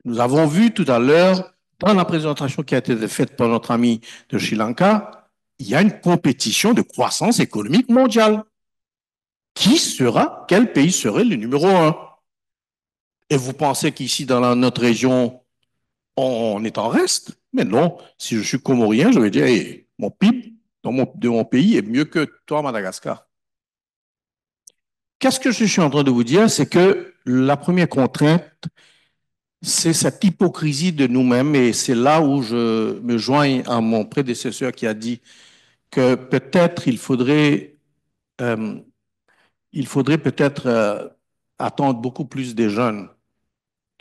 Nous avons vu tout à l'heure, dans la présentation qui a été faite par notre ami de Sri Lanka, il y a une compétition de croissance économique mondiale. Quel pays serait le numéro 1? Et vous pensez qu'ici, dans notre région, on est en reste? Mais non, si je suis comorien, je vais dire, hey, mon PIB de mon pays est mieux que toi, Madagascar. Qu'est-ce que je suis en train de vous dire? C'est que la première contrainte, c'est cette hypocrisie de nous-mêmes et c'est là où je me joins à mon prédécesseur qui a dit que peut-être il faudrait peut-être attendre beaucoup plus des jeunes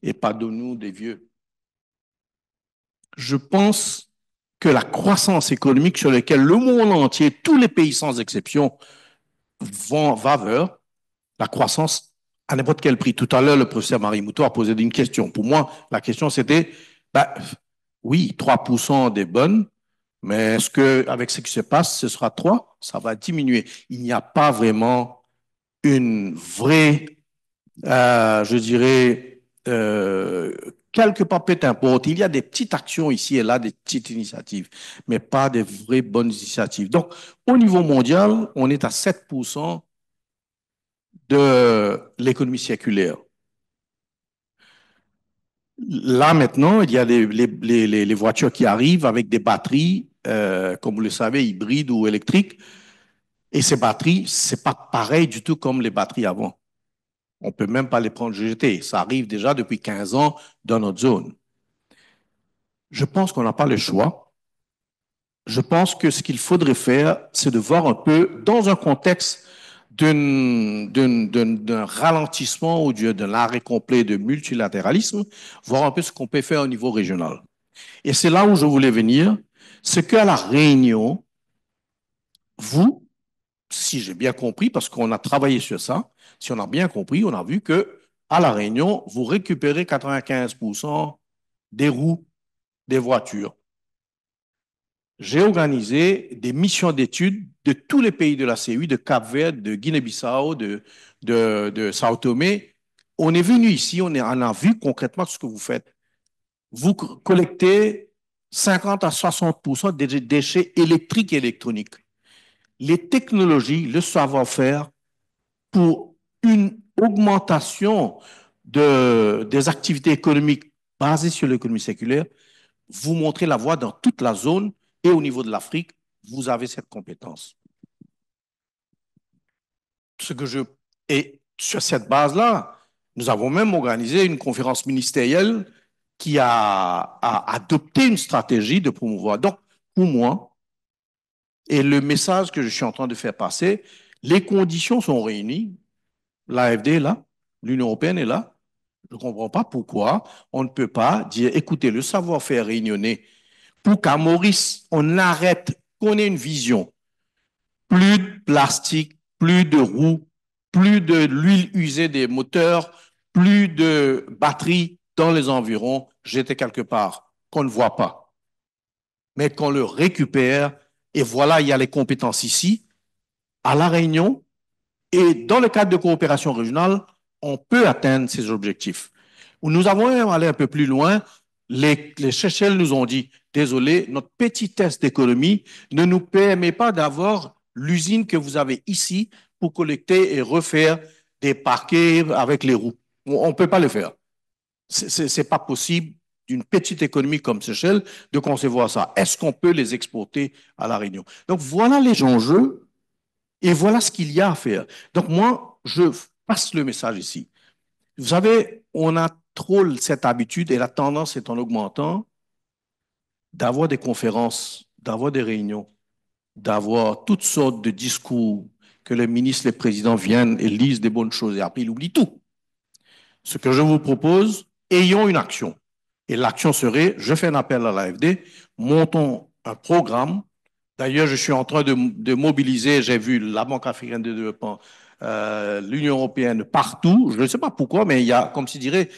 et pas de nous, des vieux. Je pense que la croissance économique sur laquelle le monde entier, tous les pays sans exception, va vers la croissance à n'importe quel prix. Tout à l'heure, le professeur Marie Mouton a posé une question. Pour moi, la question c'était, oui, 3% des bonnes, mais est-ce qu'avec ce qui se passe, ce sera 3? Ça va diminuer. Il n'y a pas vraiment une vraie, je dirais, quelque part peu importe. Il y a des petites actions ici et là, des petites initiatives, mais pas des vraies bonnes initiatives. Donc, au niveau mondial, on est à 7% de l'économie circulaire. Là, maintenant, il y a les voitures qui arrivent avec des batteries, comme vous le savez, hybrides ou électriques. Et ces batteries, c'est pas pareil du tout comme les batteries avant. On peut même pas les prendre jeter. Ça arrive déjà depuis 15 ans dans notre zone. Je pense qu'on n'a pas le choix je pense que ce qu'il faudrait faire, c'est de voir un peu, dans un contexte d'un ralentissement ou d'un arrêt complet de multilatéralisme, voir un peu ce qu'on peut faire au niveau régional. Et c'est là où je voulais venir, c'est qu'à la Réunion, vous, si j'ai bien compris, parce qu'on a travaillé sur ça, si on a bien compris, on a vu que à La Réunion, vous récupérez 95% des roues des voitures. J'ai organisé des missions d'études de tous les pays de la CEI, de Cap-Vert, de Guinée-Bissau, de Sao Tomé. On est venu ici, on a vu concrètement ce que vous faites. Vous collectez 50 à 60% des déchets électriques et électroniques. Les technologies, le savoir-faire pour une augmentation des activités économiques basées sur l'économie séculaire, vous montrez la voie dans toute la zone et au niveau de l'Afrique, vous avez cette compétence. Et sur cette base-là, nous avons même organisé une conférence ministérielle qui a adopté une stratégie de promouvoir. Donc, pour moi, et le message que je suis en train de faire passer, les conditions sont réunies. L'AFD est là, l'Union européenne est là. Je ne comprends pas pourquoi on ne peut pas dire, écoutez, le savoir-faire réunionnais, pour qu'à Maurice, on arrête, qu'on ait une vision. Plus de plastique, plus de roues, plus de l'huile usée des moteurs, plus de batteries dans les environs, j'étais quelque part, qu'on ne voit pas. Mais qu'on le récupère, et voilà, il y a les compétences ici, à La Réunion, et dans le cadre de coopération régionale, on peut atteindre ces objectifs. Nous avons même allé un peu plus loin. Les Seychelles nous ont dit, désolé, notre petit test d'économie ne nous permet pas d'avoir l'usine que vous avez ici pour collecter et refaire des parquets avec les roues. On ne peut pas le faire. Ce n'est pas possible d'une petite économie comme Seychelles de concevoir ça. Est-ce qu'on peut les exporter à La Réunion? Donc voilà les enjeux et voilà ce qu'il y a à faire. Donc moi, je passe le message ici. Vous savez, on a trop cette habitude et la tendance est en augmentant d'avoir des conférences, d'avoir des réunions, d'avoir toutes sortes de discours, que les ministres, les présidents viennent et lisent des bonnes choses et après ils oublient tout. Ce que je vous propose, ayons une action. Et l'action serait, je fais un appel à l'AFD, montons un programme. D'ailleurs, je suis en train de mobiliser, j'ai vu la Banque africaine de développement, l'Union européenne partout. Je ne sais pas pourquoi, mais il y a, comme s'il dirait,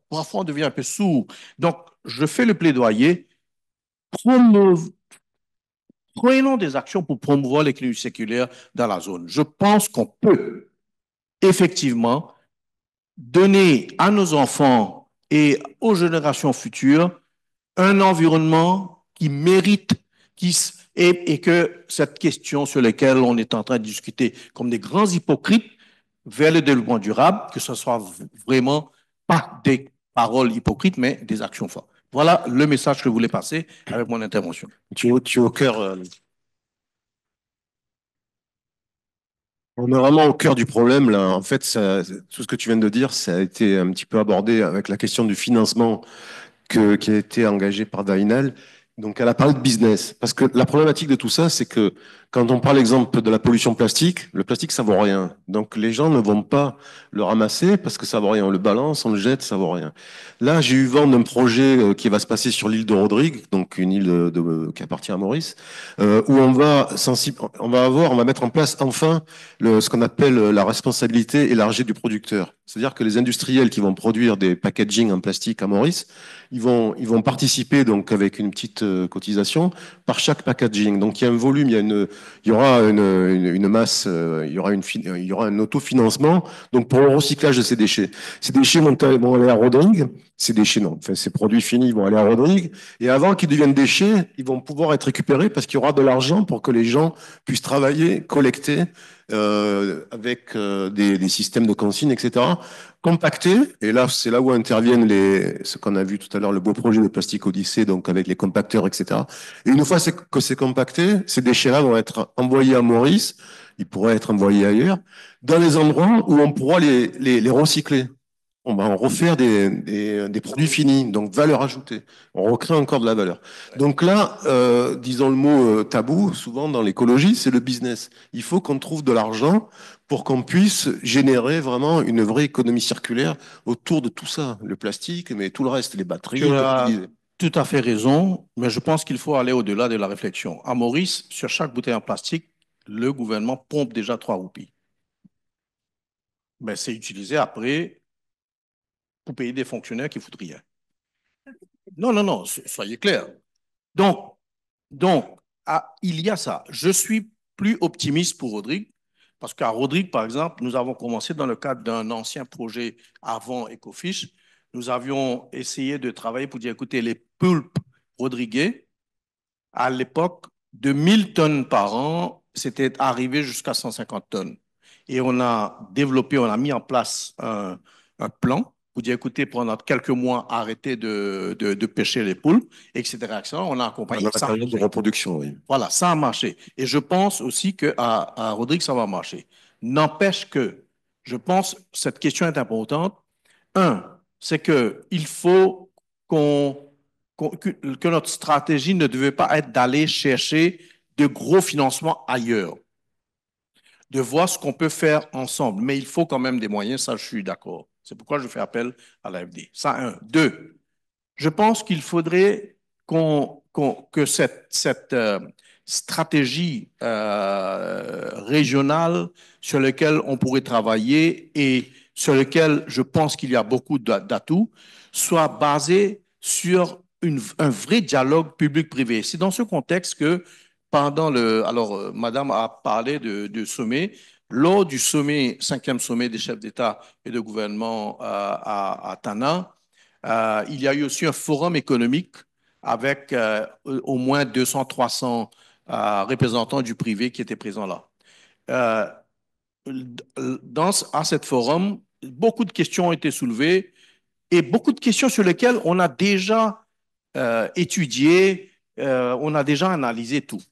parfois on devient un peu sourd. Donc, je fais le plaidoyer. Prenons des actions pour promouvoir l'économie séculaire dans la zone. Je pense qu'on peut effectivement donner à nos enfants et aux générations futures un environnement qui mérite et que cette question sur laquelle on est en train de discuter comme des grands hypocrites vers le développement durable, que ce soit vraiment pas des paroles hypocrites, mais des actions fortes. Voilà le message que je voulais passer avec mon intervention. Tu es au cœur. On est vraiment au cœur du problème là. En fait, tout ce que tu viens de dire, ça a été un petit peu abordé avec la question du financement qui a été engagé par Dainel. Donc, elle a parlé de business. Parce que la problématique de tout ça, c'est que quand on prend l'exemple de la pollution plastique, le plastique, ça vaut rien. Donc, les gens ne vont pas le ramasser parce que ça vaut rien. On le balance, on le jette, ça vaut rien. Là, j'ai eu vent d'un projet qui va se passer sur l'île de Rodrigue, donc une île qui appartient à Maurice, où on va mettre en place enfin ce qu'on appelle la responsabilité élargie du producteur. C'est-à-dire que les industriels qui vont produire des packaging en plastique à Maurice, ils vont participer donc avec une petite cotisation par chaque packaging. Donc il y a un volume, il y aura une masse, il y aura un autofinancement. Donc pour le recyclage de ces déchets, vont aller à Rodrigue. Ces déchets non, enfin ces produits finis vont aller à Rodrigue. Et avant qu'ils deviennent déchets, ils vont pouvoir être récupérés parce qu'il y aura de l'argent pour que les gens puissent travailler, collecter avec des systèmes de consigne, etc. Compacter, et là, c'est là où interviennent ce qu'on a vu tout à l'heure, le beau projet de Plastique Odyssée, donc avec les compacteurs, etc. Et une fois que c'est compacté, ces déchets-là vont être envoyés à Maurice, ils pourraient être envoyés ailleurs, dans les endroits où on pourra les recycler. on va en refaire des produits finis, donc valeur ajoutée. On recrée encore de la valeur. Donc là, disons le mot tabou, souvent dans l'écologie, c'est le business. Il faut qu'on trouve de l'argent pour qu'on puisse générer vraiment une vraie économie circulaire autour de tout ça, le plastique, mais tout le reste, les Tu batteries, comme tu as disais. tout à fait raison, mais je pense qu'il faut aller au-delà de la réflexion. À Maurice, sur chaque bouteille en plastique, le gouvernement pompe déjà 3 roupies. Mais c'est utilisé après pour payer des fonctionnaires qui foutent rien. Non, non, non, soyez clairs. Donc, il y a ça. Je suis plus optimiste pour Rodrigue, parce qu'à Rodrigue, par exemple, nous avons commencé dans le cadre d'un ancien projet avant Ecofish. Nous avions essayé de travailler pour dire, écoutez, les pulpes rodriguais, à l'époque, de 1000 tonnes par an, c'était arrivé jusqu'à 150 tonnes. Et on a développé, on a mis en place un plan pour dire, écoutez, pendant quelques mois, arrêtez de pêcher les poules, etc., etc. On a accompagné. Dans la période de reproduction, oui. Voilà, ça a marché. Et je pense aussi qu'à Rodrigue, ça va marcher. N'empêche que, je pense, cette question est importante. Un, c'est qu'il faut que notre stratégie ne devait pas être d'aller chercher de gros financements ailleurs, de voir ce qu'on peut faire ensemble. Mais il faut quand même des moyens, ça, je suis d'accord. C'est pourquoi je fais appel à l'AFD. Ça, un. Deux, je pense qu'il faudrait que cette stratégie régionale sur laquelle on pourrait travailler et sur laquelle je pense qu'il y a beaucoup d'atouts soit basée sur un vrai dialogue public-privé. C'est dans ce contexte que pendant Madame a parlé de sommet. Lors du sommet, 5e sommet des chefs d'État et de gouvernement à Tana, il y a eu aussi un forum économique avec au moins 200, 300 représentants du privé qui étaient présents là. Euh, à cet forum, beaucoup de questions ont été soulevées et beaucoup de questions sur lesquelles on a déjà étudié, on a déjà analysé tout.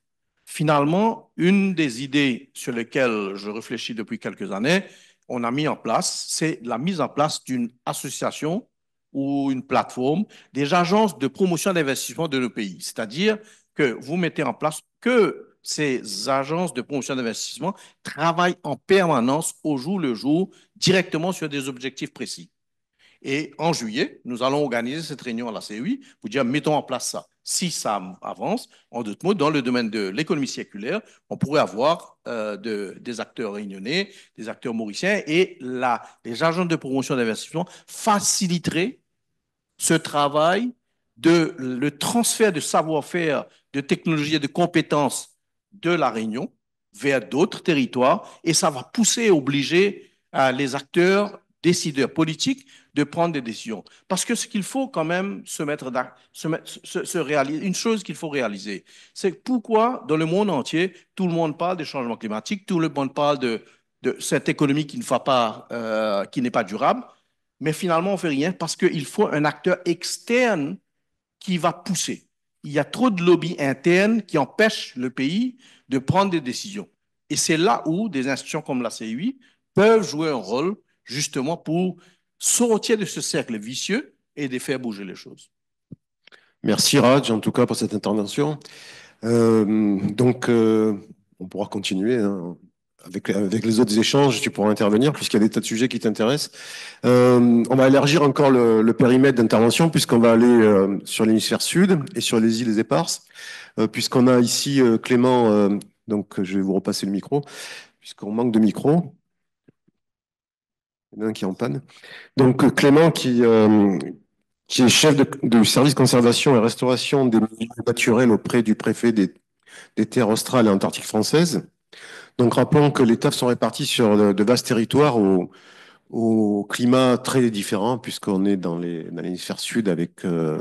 Finalement, une des idées sur lesquelles je réfléchis depuis quelques années, on a mis en place, c'est la mise en place d'une association ou une plateforme des agences de promotion d'investissement de nos pays. C'est-à-dire que vous mettez en place que ces agences de promotion d'investissement travaillent en permanence au jour le jour directement sur des objectifs précis. Et en juillet, nous allons organiser cette réunion à la CEI pour dire mettons en place ça. Si ça avance, en d'autres mots, dans le domaine de l'économie circulaire, on pourrait avoir des acteurs réunionnais, des acteurs mauriciens et les agents de promotion d'investissement faciliteraient ce travail le transfert de savoir-faire, de technologie et de compétences de la Réunion vers d'autres territoires et ça va pousser et obliger les acteurs décideurs politiques de prendre des décisions. Parce que ce qu'il faut quand même réaliser, une chose qu'il faut réaliser, c'est pourquoi dans le monde entier, tout le monde parle des changements climatiques, tout le monde parle de cette économie qui qui n'est pas durable, mais finalement, on ne fait rien parce qu'il faut un acteur externe qui va pousser. Il y a trop de lobbies internes qui empêchent le pays de prendre des décisions. Et c'est là où des institutions comme la CEI peuvent jouer un rôle justement pour sortir de ce cercle vicieux et de faire bouger les choses. Merci Raj, en tout cas, pour cette intervention. On pourra continuer hein, avec les autres échanges, tu pourras intervenir, puisqu'il y a des tas de sujets qui t'intéressent. On va élargir encore le périmètre d'intervention, puisqu'on va aller sur l'hémisphère sud et sur les îles éparses, puisqu'on a ici Clément, donc je vais vous repasser le micro, puisqu'on manque de micro. Il y en a un qui est en panne. Donc Clément qui est chef du service conservation et restauration des milieux naturels auprès du préfet des terres australes et antarctiques françaises. Donc rappelons que les TAF sont répartis sur de vastes territoires au climat très différent, puisqu'on est dans l'hémisphère sud avec je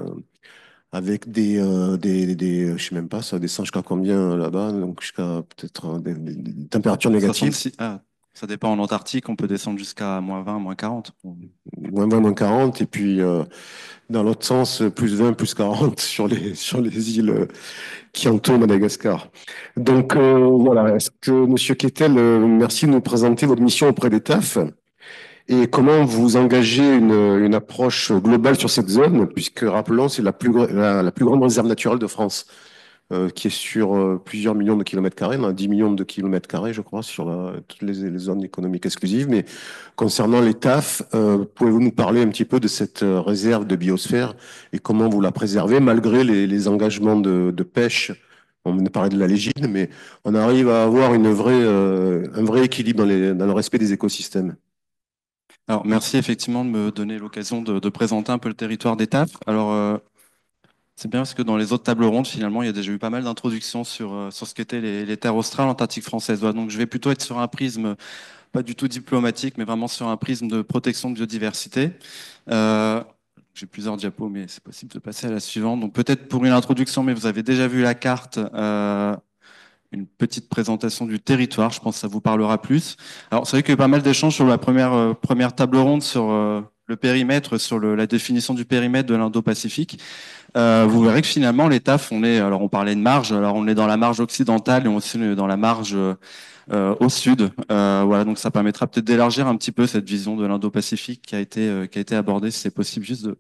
sais même pas, ça descend jusqu'à combien là-bas, donc jusqu'à peut-être des températures négatives. 66, ça dépend. En Antarctique, on peut descendre jusqu'à -20, -40. Moins 20, -40, et puis dans l'autre sens, +20, +40 sur les îles qui entourent Madagascar. Donc voilà, est-ce que Monsieur Kettel, merci de nous présenter votre mission auprès des TAF Et comment vous engagez une approche globale sur cette zone, puisque, rappelons, c'est la plus grande réserve naturelle de France, qui est sur plusieurs millions de kilomètres carrés, 10 millions de kilomètres carrés, je crois, sur toutes les zones économiques exclusives. Mais concernant les TAF, pouvez-vous nous parler un petit peu de cette réserve de biosphère et comment vous la préservez malgré les engagements de pêche? On a parlé de la légine, mais on arrive à avoir un vrai équilibre dans le respect des écosystèmes. Alors, merci effectivement de me donner l'occasion de présenter un peu le territoire des TAF. Alors, c'est bien parce que dans les autres tables rondes, finalement, il y a déjà eu pas mal d'introductions sur ce qu'étaient les terres australes antarctiques françaises. Voilà, donc, je vais plutôt être sur un prisme pas du tout diplomatique, mais vraiment sur un prisme de protection de biodiversité. Euh, j'ai plusieurs diapos, mais c'est possible de passer à la suivante. Donc, peut-être pour une introduction, mais vous avez déjà vu la carte. Une petite présentation du territoire, je pense que ça vous parlera plus. Alors, c'est vrai qu'il y a eu pas mal d'échanges sur la première table ronde sur le périmètre, sur la définition du périmètre de l'Indo-Pacifique. Vous verrez que finalement, les TAF, alors on parlait de marge, alors on est dans la marge occidentale et aussi dans la marge au sud. Voilà, donc ça permettra peut-être d'élargir un petit peu cette vision de l'Indo-Pacifique qui a été abordée, si c'est possible, juste de...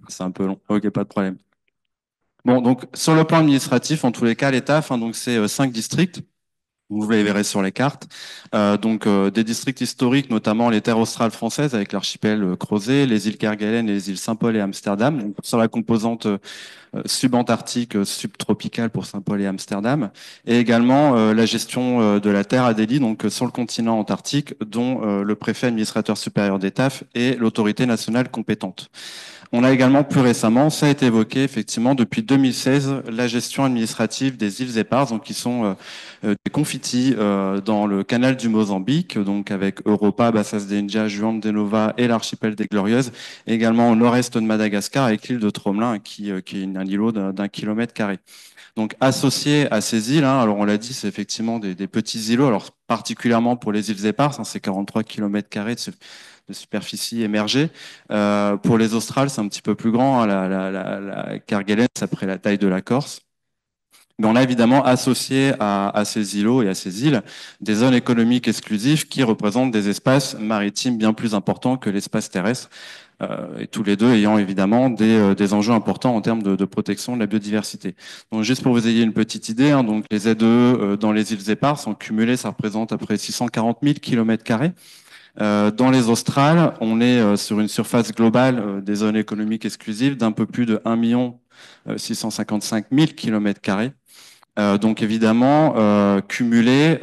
C'est un peu long. Ok, pas de problème. Bon, donc sur le plan administratif, en tous les cas, les TAF, hein, donc c'est 5 districts. Vous les verrez sur les cartes. Des districts historiques, notamment les terres australes françaises avec l'archipel Crozet, les îles Kerguelen et les îles Saint-Paul et Amsterdam. Donc, sur la composante subantarctique, subtropicale pour Saint-Paul et Amsterdam. Et également la gestion de la terre Adélie, donc sur le continent antarctique, dont le préfet administrateur supérieur des TAF est l'autorité nationale compétente. On a également plus récemment, ça a été évoqué effectivement depuis 2016, la gestion administrative des îles Éparses, donc qui sont des confitis dans le canal du Mozambique, donc avec Europa, Bassas d'India, Juan de Nova et l'archipel des Glorieuses, et également au nord-est de Madagascar avec l'île de Tromelin, qui est un îlot d'un kilomètre carré. Donc associé à ces îles, hein, alors on l'a dit, c'est effectivement des petits îlots, alors particulièrement pour les îles Éparses, hein, c'est 43 km² de superficie émergée. Pour les Australes, c'est un petit peu plus grand, hein, la Kerguelen, c'est après la taille de la Corse. Mais on a évidemment associé à ces îlots et à ces îles des zones économiques exclusives qui représentent des espaces maritimes bien plus importants que l'espace terrestre, et tous les deux ayant évidemment des enjeux importants en termes de protection de la biodiversité. Donc juste pour vous ayez une petite idée, hein, donc les ZEE dans les îles Éparses, en cumulé, ça représente à peu près 640 000 km². Dans les Australes, on est sur une surface globale des zones économiques exclusives d'un peu plus de 1 655 000 km². Donc évidemment, cumulé,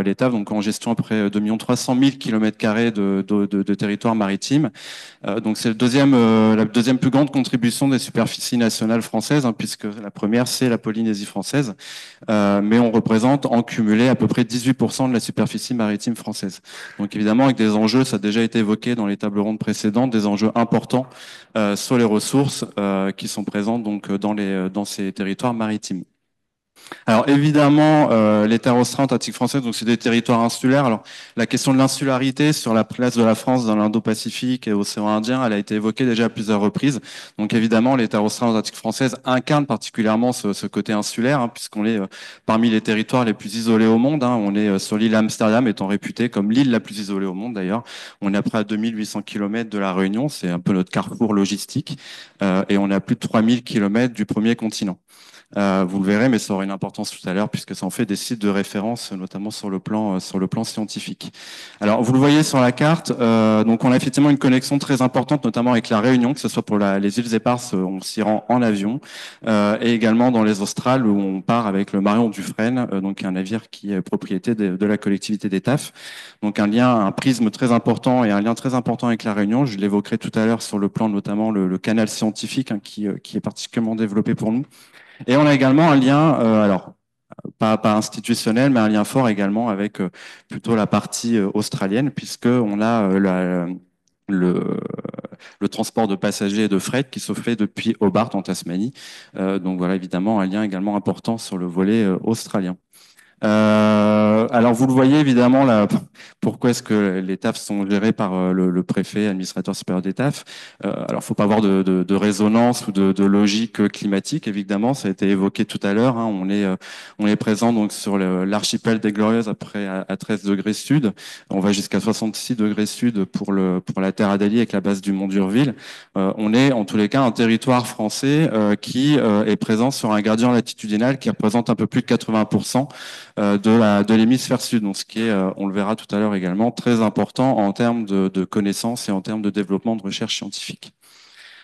l'État, donc en gestion à peu près 2 300 000 km² de territoire maritime. Donc c'est la deuxième plus grande contribution des superficies nationales françaises, hein, puisque la première, c'est la Polynésie française. Mais on représente en cumulé à peu près 18% de la superficie maritime française. Donc évidemment, avec des enjeux, ça a déjà été évoqué dans les tables rondes précédentes, des enjeux importants sur les ressources qui sont présentes donc dans ces territoires maritimes. Alors évidemment, les terres australes antarctiques françaises, donc c'est des territoires insulaires. Alors la question de l'insularité sur la place de la France dans l'Indo-Pacifique et l'océan Indien, elle a été évoquée déjà à plusieurs reprises. Donc évidemment, les terres australes antarctiques françaises incarnent particulièrement ce côté insulaire, hein, puisqu'on est parmi les territoires les plus isolés au monde. Hein. On est sur l'île Amsterdam, étant réputée comme l'île la plus isolée au monde d'ailleurs. On est à près à 2800 km de la Réunion, c'est un peu notre carrefour logistique, et on est à plus de 3000 km du premier continent. Vous le verrez, mais ça aura une importance tout à l'heure puisque ça en fait des sites de référence, notamment sur le plan scientifique. Alors, vous le voyez sur la carte, donc on a effectivement une connexion très importante, notamment avec la Réunion, que ce soit pour les îles Éparses, on s'y rend en avion, et également dans les Australes où on part avec le Marion Dufresne, donc un navire qui est propriété de la collectivité des TAF. Donc un prisme très important et un lien très important avec la Réunion. Je l'évoquerai tout à l'heure sur le plan notamment le canal scientifique, hein, qui est particulièrement développé pour nous. Et on a également un lien, alors pas institutionnel, mais un lien fort également avec plutôt la partie australienne, puisque on a le transport de passagers et de fret qui se fait depuis Hobart en Tasmanie. Donc voilà, évidemment, un lien également important sur le volet australien. Alors, vous le voyez évidemment là. Pourquoi est-ce que les TAF sont gérés par le préfet, administrateur supérieur des TAF? Alors, faut pas avoir de résonance ou de logique climatique. Évidemment, ça a été évoqué tout à l'heure. Hein. On est présent donc sur l'archipel des Glorieuses à 13 degrés sud. On va jusqu'à 66 degrés sud pour la Terre Adélie avec la base du Mont d'Urville. On est en tous les cas un territoire français qui est présent sur un gradient latitudinal qui représente un peu plus de 80% de l'hémisphère sud, donc ce qui est, on le verra tout à l'heure également, très important en termes de connaissances et en termes de développement de recherche scientifique.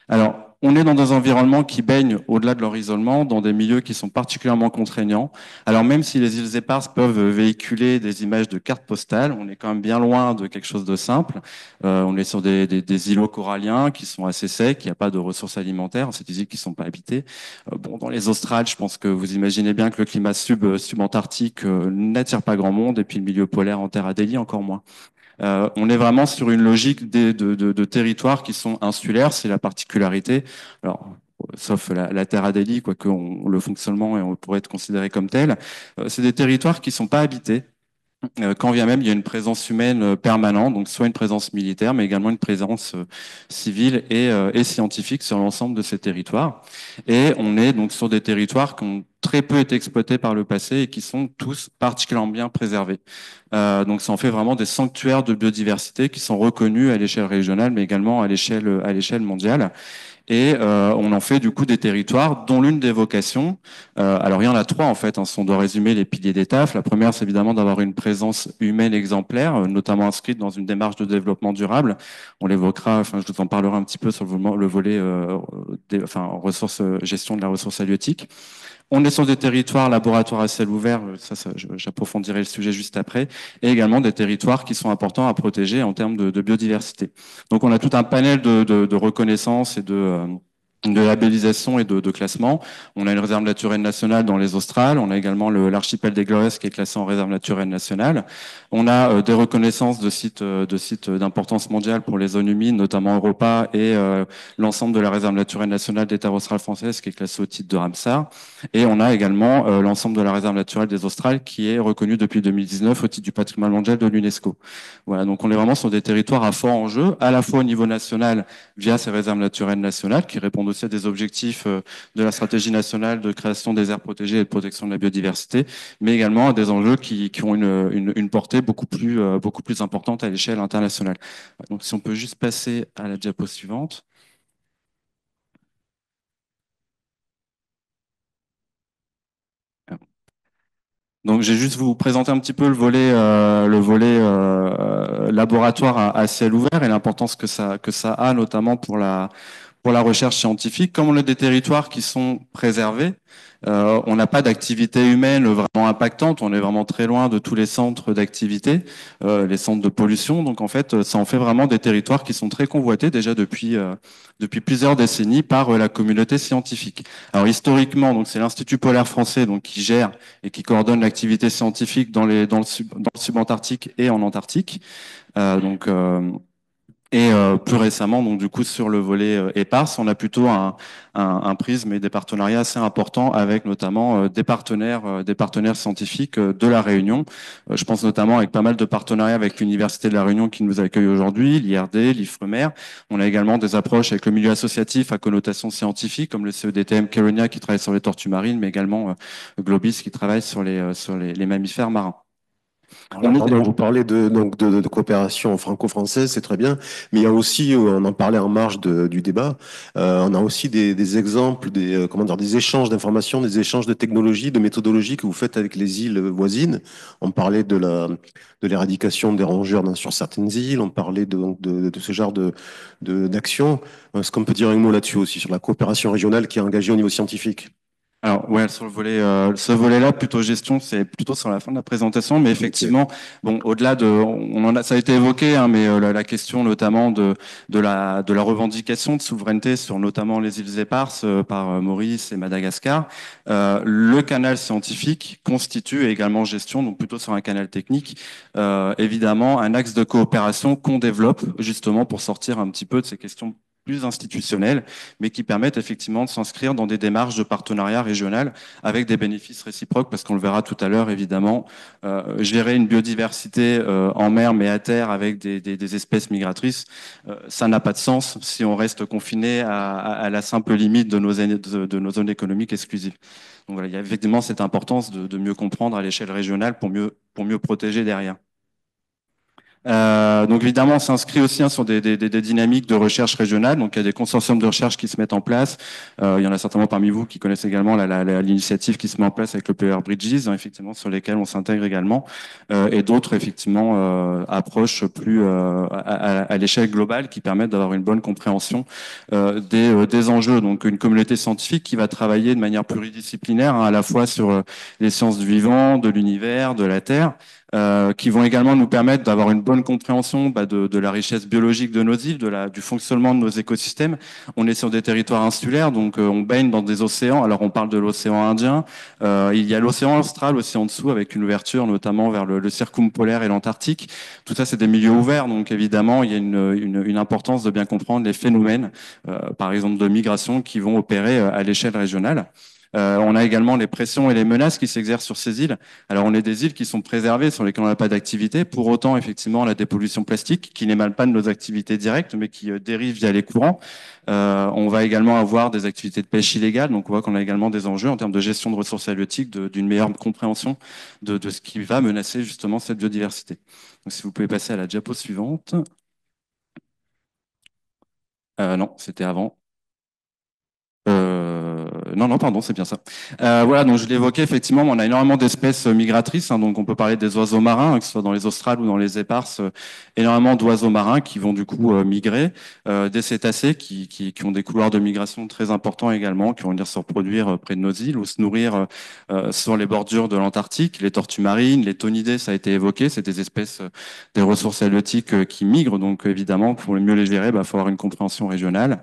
Alors, on est dans des environnements qui baignent, au-delà de leur isolement, dans des milieux qui sont particulièrement contraignants. Alors, même si les îles éparses peuvent véhiculer des images de cartes postales, on est quand même bien loin de quelque chose de simple. On est sur des îlots coralliens qui sont assez secs, il n'y a pas de ressources alimentaires, c'est des îles qui ne sont pas habitées. Bon, dans les Australes, je pense que vous imaginez bien que le climat subantarctique n'attire pas grand monde, et puis le milieu polaire en Terre Adélie encore moins. On est vraiment sur une logique de territoires qui sont insulaires, c'est la particularité. Alors, sauf la Terre Adélie, quoique le fonctionnement on pourrait être considéré comme tel. C'est des territoires qui sont pas habités. Quand bien même il y a une présence humaine permanente, donc soit une présence militaire, mais également une présence civile et scientifique sur l'ensemble de ces territoires. Et on est donc sur des territoires qui ont très peu été exploités par le passé et qui sont tous particulièrement bien préservés. Donc ça en fait vraiment des sanctuaires de biodiversité qui sont reconnus à l'échelle régionale, mais également à l'échelle mondiale. Et on en fait du coup des territoires dont l'une des vocations, alors il y en a trois en fait, hein, si on doit résumer les piliers des TAF. La première, c'est évidemment d'avoir une présence humaine exemplaire, notamment inscrite dans une démarche de développement durable. On l'évoquera, enfin je vous en parlerai un petit peu sur le volet ressources, gestion de la ressource halieutique. On est sur des territoires laboratoires à ciel ouvert, j'approfondirai le sujet juste après, et également des territoires qui sont importants à protéger en termes de biodiversité. Donc on a tout un panel de reconnaissance et de labellisation et de classement. On a une réserve naturelle nationale dans les Australes, on a également l'archipel des Glorieuses qui est classé en réserve naturelle nationale. On a des reconnaissances de sites d'importance mondiale pour les zones humides, notamment Europa, et l'ensemble de la réserve naturelle nationale des terres australes françaises qui est classée au titre de Ramsar. Et on a également l'ensemble de la réserve naturelle des Australes qui est reconnue depuis 2019 au titre du patrimoine mondial de l'UNESCO. Voilà, donc on est vraiment sur des territoires à fort enjeu, à la fois au niveau national via ces réserves naturelles nationales qui répondent aussi à des objectifs de la stratégie nationale de création des aires protégées et de protection de la biodiversité, mais également à des enjeux qui ont une portée beaucoup plus importante à l'échelle internationale. Donc si on peut juste passer à la diapo suivante. Donc, j'ai juste vous présenter un petit peu le volet laboratoire à ciel ouvert et l'importance que ça a, notamment pour la recherche scientifique. Comme on a des territoires qui sont préservés, on n'a pas d'activité humaine vraiment impactante. On est vraiment très loin de tous les centres d'activité, les centres de pollution. Donc, en fait, ça en fait vraiment des territoires qui sont très convoités déjà depuis plusieurs décennies par la communauté scientifique. Alors, historiquement, donc c'est l'Institut polaire français donc qui gère et qui coordonne l'activité scientifique dans le subantarctique et en Antarctique. Et plus récemment, donc du coup sur le volet éparse, on a plutôt un prisme et des partenariats assez importants avec notamment des partenaires scientifiques de la Réunion. Je pense notamment avec pas mal de partenariats avec l'Université de la Réunion qui nous accueille aujourd'hui, l'IRD, l'IFREMER. On a également des approches avec le milieu associatif à connotation scientifique, comme le CEDTM Keronia qui travaille sur les tortues marines, mais également Globis qui travaille sur les mammifères marins. Pardon, vous parlez de coopération franco-française, c'est très bien, mais il y a aussi, on en parlait en marge du débat, on a aussi des exemples, des échanges d'informations, des échanges de technologies, de méthodologies que vous faites avec les îles voisines. On parlait de l'éradication des rongeurs sur certaines îles, on parlait de ce genre d'action. Est-ce qu'on peut dire un mot là-dessus aussi, sur la coopération régionale qui est engagée au niveau scientifique? Alors ouais, sur le volet, ce volet-là, plutôt gestion, c'est plutôt sur la fin de la présentation, mais effectivement, bon, au-delà ça a été évoqué, hein, mais la question notamment de la revendication de souveraineté sur notamment les îles éparses par Maurice et Madagascar, le canal scientifique constitue et également gestion, donc plutôt sur un canal technique, évidemment un axe de coopération qu'on développe justement pour sortir un petit peu de ces questions plus institutionnelles, mais qui permettent effectivement de s'inscrire dans des démarches de partenariat régional avec des bénéfices réciproques, parce qu'on le verra tout à l'heure, évidemment, gérer une biodiversité en mer, mais à terre, avec des espèces migratrices, ça n'a pas de sens si on reste confiné à la simple limite de nos zones économiques exclusives. Donc voilà, il y a effectivement cette importance de mieux comprendre à l'échelle régionale pour mieux protéger derrière. Donc évidemment, on s'inscrit aussi sur des dynamiques de recherche régionale. Donc il y a des consortiums de recherche qui se mettent en place. Il y en a certainement parmi vous qui connaissent également l'initiative qui se met en place avec le PR Bridges, hein, effectivement, sur lesquels on s'intègre également, et d'autres effectivement approches plus à l'échelle globale qui permettent d'avoir une bonne compréhension des enjeux. Donc une communauté scientifique qui va travailler de manière pluridisciplinaire, hein, à la fois sur les sciences du vivant, de l'univers, de la Terre, qui vont également nous permettre d'avoir une bonne compréhension de la richesse biologique de nos îles, du fonctionnement de nos écosystèmes. On est sur des territoires insulaires, donc on baigne dans des océans. Alors on parle de l'océan Indien, il y a l'océan austral aussi en dessous, avec une ouverture notamment vers le circumpolaire et l'Antarctique. Tout ça, c'est des milieux ouverts, donc évidemment, il y a une importance de bien comprendre les phénomènes, par exemple de migration, qui vont opérer à l'échelle régionale. On a également les pressions et les menaces qui s'exercent sur ces îles. Alors, on est des îles qui sont préservées, sur lesquelles on n'a pas d'activité. Pour autant, effectivement, la dépollution plastique, qui n'émane pas de nos activités directes, mais qui dérive via les courants. On va également avoir des activités de pêche illégale. Donc, on voit qu'on a également des enjeux en termes de gestion de ressources halieutiques, d'une meilleure compréhension de ce qui va menacer justement cette biodiversité. Donc, si vous pouvez passer à la diapo suivante. Non, c'était avant. Non, pardon, c'est bien ça. Voilà, donc je l'évoquais, effectivement, on a énormément d'espèces migratrices, hein, donc on peut parler des oiseaux marins, hein, que ce soit dans les australes ou dans les éparses, énormément d'oiseaux marins qui vont du coup migrer, des cétacés qui ont des couloirs de migration très importants également, qui vont venir se reproduire près de nos îles ou se nourrir sur les bordures de l'Antarctique, les tortues marines, les tonidés, ça a été évoqué, c'est des espèces, des ressources halieutiques qui migrent, donc évidemment, pour mieux les gérer, il faut avoir une compréhension régionale.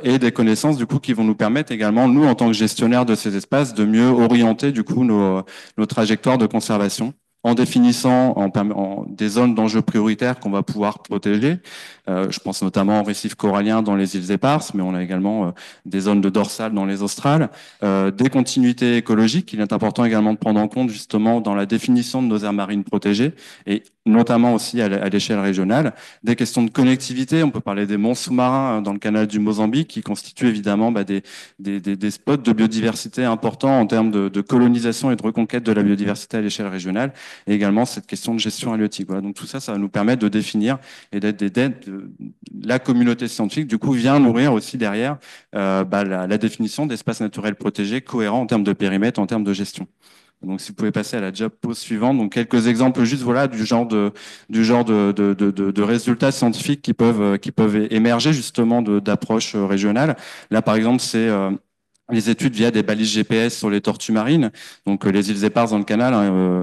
Et des connaissances du coup qui vont nous permettre également, nous en tant que gestionnaires de ces espaces, de mieux orienter du coup nos trajectoires de conservation en définissant des zones d'enjeux prioritaires qu'on va pouvoir protéger. Je pense notamment aux récifs coralliens dans les îles éparses, mais on a également des zones de dorsales dans les australes, des continuités écologiques qu'il est important également de prendre en compte justement dans la définition de nos aires marines protégées et notamment aussi à l'échelle régionale. Des questions de connectivité, on peut parler des monts sous-marins dans le canal du Mozambique qui constituent évidemment des spots de biodiversité importants en termes de colonisation et de reconquête de la biodiversité à l'échelle régionale, et également cette question de gestion halieutique. Voilà. Donc tout ça, ça va nous permettre de définir et la communauté scientifique, du coup, vient nourrir aussi derrière la définition d'espaces naturels protégés cohérents en termes de périmètre, en termes de gestion. Donc, si vous pouvez passer à la diapo suivante, donc quelques exemples juste voilà du genre de résultats scientifiques qui peuvent émerger justement d'approches régionales. Là, par exemple, c'est les études via des balises GPS sur les tortues marines. Donc les îles éparses dans le canal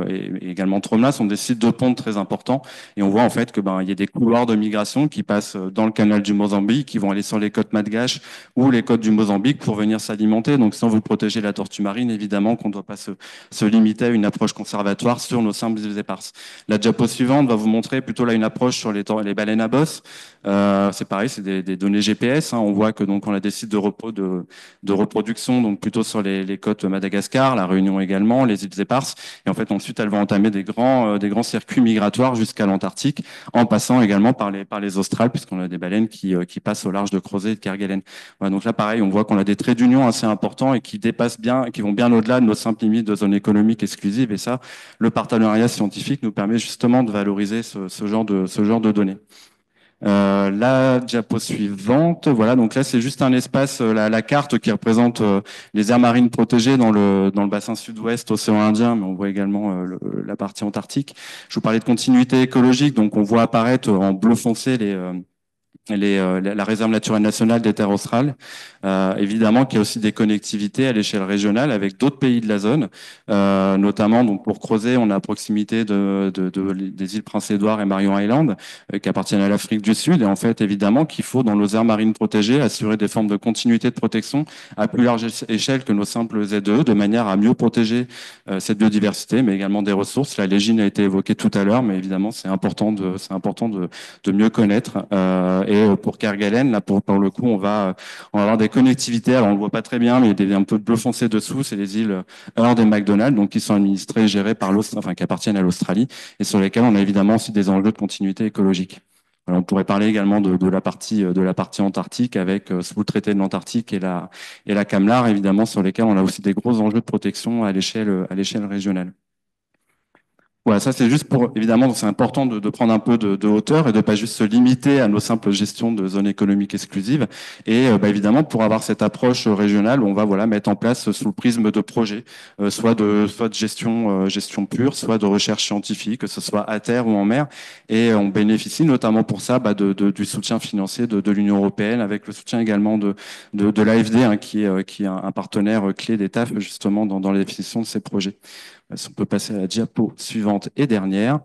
et également Tromla sont des sites de ponte très importants. Et on voit en fait que il y a des couloirs de migration qui passent dans le canal du Mozambique, qui vont aller sur les côtes malgaches ou les côtes du Mozambique pour venir s'alimenter. Donc si on veut protéger la tortue marine, évidemment qu'on ne doit pas se limiter à une approche conservatoire sur nos simples îles éparses. La diapo suivante va vous montrer plutôt là une approche sur les baleines à bosse. C'est pareil, c'est des données GPS. Hein. On voit que donc on a des sites de reproduction, donc plutôt sur les côtes de Madagascar, la Réunion également, les îles éparses. Et en fait, ensuite, elles vont entamer des grands circuits migratoires jusqu'à l'Antarctique, en passant également par les australes, puisqu'on a des baleines qui passent au large de Crozet et de Kerguelen. Voilà, donc là, pareil, on voit qu'on a des traits d'union assez importants et qui dépassent bien, qui vont bien au-delà de nos simples limites de zone économique exclusive. Et ça, le partenariat scientifique nous permet justement de valoriser ce genre de données. La diapo suivante, voilà, donc là c'est juste un espace, la carte qui représente les aires marines protégées dans le bassin sud-ouest océan Indien, mais on voit également la partie antarctique. Je vous parlais de continuité écologique, donc on voit apparaître en bleu foncé la réserve naturelle nationale des terres australes. Évidemment qu'il y a aussi des connectivités à l'échelle régionale avec d'autres pays de la zone, notamment donc pour Crozet, on est à proximité des îles Prince-Édouard et Marion Island, qui appartiennent à l'Afrique du Sud. Et en fait, évidemment qu'il faut, dans nos aires marines protégées, assurer des formes de continuité de protection à plus large échelle que nos simples ZE, de manière à mieux protéger cette biodiversité, mais également des ressources. La légine a été évoquée tout à l'heure, mais évidemment, c'est important de mieux connaître Et pour Kerguelen, là, pour le coup, on va avoir des connectivités. Alors, on le voit pas très bien, mais il y a un peu de bleu foncé dessous. C'est les îles Heard et McDonald, donc qui sont administrées et gérées par enfin, qui appartiennent à l'Australie, et sur lesquelles on a évidemment aussi des enjeux de continuité écologique. Alors, on pourrait parler également de la partie antarctique avec sous le traité de l'Antarctique et la CAMLAR, évidemment, sur lesquels on a aussi des gros enjeux de protection à l'échelle régionale. Voilà, ça c'est juste pour, évidemment, c'est important de prendre un peu de hauteur et de pas juste se limiter à nos simples gestions de zones économiques exclusives. Et évidemment, pour avoir cette approche régionale, on va mettre en place sous le prisme de projets, soit de gestion pure, soit de recherche scientifique, que ce soit à terre ou en mer. Et on bénéficie notamment pour ça du soutien financier de l'Union européenne, avec le soutien également de l'AFD, hein, qui est un partenaire clé des TAF justement dans la définition de ces projets. Si on peut passer à la diapo suivante et dernière.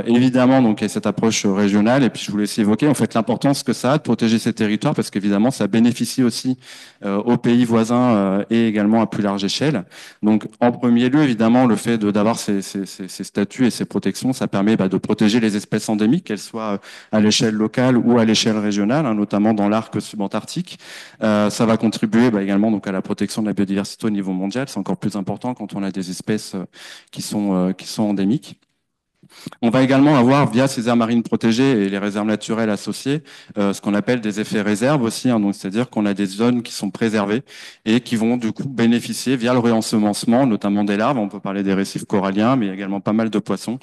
Évidemment, donc, il y a cette approche régionale, et puis je voulais aussi évoquer en fait l'importance que ça a de protéger ces territoires, parce qu'évidemment, ça bénéficie aussi aux pays voisins et également à plus large échelle. Donc, en premier lieu, évidemment, le fait d'avoir ces statuts et ces protections, ça permet de protéger les espèces endémiques, qu'elles soient à l'échelle locale ou à l'échelle régionale, hein, notamment dans l'arc subantarctique. Ça va contribuer également donc à la protection de la biodiversité au niveau mondial. C'est encore plus important quand on a des espèces qui sont endémiques. On va également avoir, via ces aires marines protégées et les réserves naturelles associées, ce qu'on appelle des effets réserves aussi, hein, donc c'est-à-dire qu'on a des zones qui sont préservées et qui vont du coup bénéficier via le réensemencement, notamment des larves. On peut parler des récifs coralliens, mais également pas mal de poissons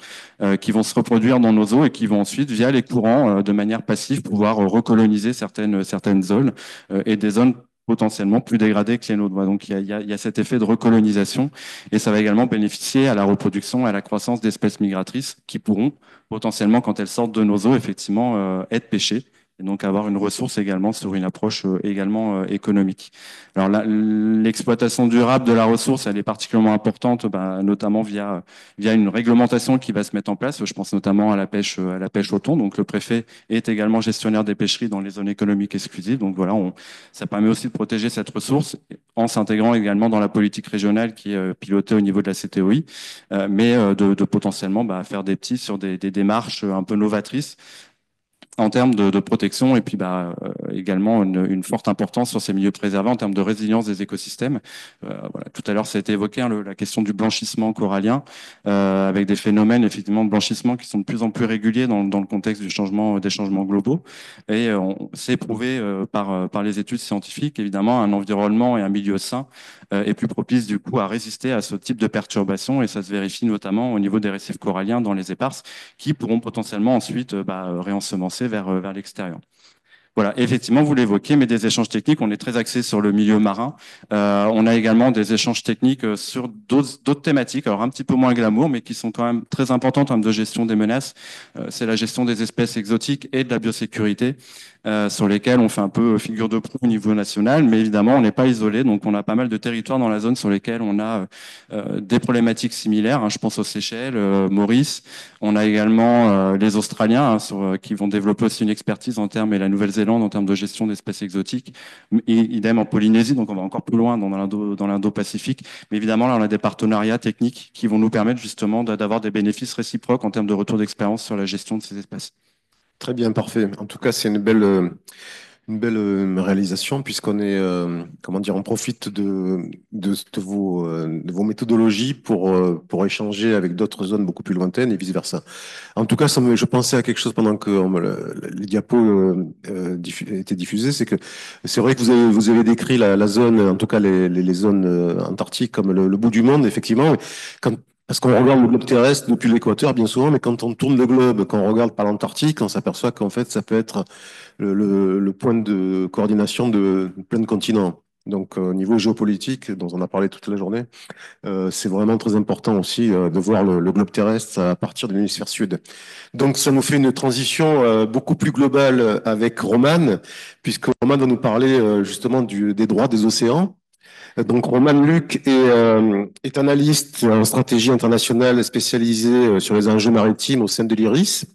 qui vont se reproduire dans nos eaux et qui vont ensuite, via les courants, de manière passive, pouvoir recoloniser certaines zones et des zones potentiellement plus dégradées que les nôtres. Donc il y a cet effet de recolonisation, et ça va également bénéficier à la reproduction et à la croissance d'espèces migratrices qui pourront potentiellement, quand elles sortent de nos eaux, effectivement être pêchées, et donc avoir une ressource également sur une approche également économique. Alors l'exploitation durable de la ressource, elle est particulièrement importante, notamment via une réglementation qui va se mettre en place. Je pense notamment à la pêche au thon. Donc le préfet est également gestionnaire des pêcheries dans les zones économiques exclusives. Donc voilà, ça permet aussi de protéger cette ressource en s'intégrant également dans la politique régionale qui est pilotée au niveau de la CTOI, mais de potentiellement faire des petits sur des démarches un peu novatrices en termes de protection, et puis également une forte importance sur ces milieux préservés en termes de résilience des écosystèmes. Voilà. Tout à l'heure, ça a été évoqué, hein, la question du blanchissement corallien, avec des phénomènes effectivement de blanchissement qui sont de plus en plus réguliers dans le contexte des changements globaux. Et c'est prouvé par les études scientifiques, évidemment, un environnement et un milieu sain est plus propice du coup à résister à ce type de perturbations, et ça se vérifie notamment au niveau des récifs coralliens dans les éparses, qui pourront potentiellement ensuite réensemencer vers l'extérieur. Voilà, effectivement, vous l'évoquez, mais des échanges techniques, on est très axé sur le milieu marin. On a également des échanges techniques sur d'autres thématiques, alors un petit peu moins glamour, mais qui sont quand même très importantes en termes de gestion des menaces. C'est la gestion des espèces exotiques et de la biosécurité, sur lesquelles on fait un peu figure de proue au niveau national, mais évidemment, on n'est pas isolé, donc on a pas mal de territoires dans la zone sur lesquels on a des problématiques similaires, hein. Je pense aux Seychelles, Maurice. On a également les Australiens, hein, qui vont développer aussi une expertise en termes, et la Nouvelle-Zélande en termes de gestion d'espèces exotiques, et idem en Polynésie, donc on va encore plus loin dans l'Indo-Pacifique. Mais évidemment, là, on a des partenariats techniques qui vont nous permettre justement d'avoir des bénéfices réciproques en termes de retour d'expérience sur la gestion de ces espèces. Très bien, parfait. En tout cas, c'est une belle réalisation, puisqu'on est, on profite de vos méthodologies pour échanger avec d'autres zones beaucoup plus lointaines et vice-versa. En tout cas, je pensais à quelque chose pendant que les diapos étaient diffusés, c'est que c'est vrai que vous avez décrit la zone, en tout cas les zones antarctiques comme le bout du monde, effectivement. Parce qu'on regarde le globe terrestre depuis l'équateur, bien souvent, mais quand on tourne le globe, quand on regarde par l'Antarctique, on s'aperçoit qu'en fait, ça peut être le point de coordination de plein de continents. Donc, au niveau géopolitique, dont on a parlé toute la journée, c'est vraiment très important aussi de voir le globe terrestre à partir de l'hémisphère sud. Donc, ça nous fait une transition beaucoup plus globale avec Roman, puisque Roman va nous parler justement des droits des océans. Donc, Roman Luc est analyste en stratégie internationale spécialisée sur les enjeux maritimes au sein de l'IRIS.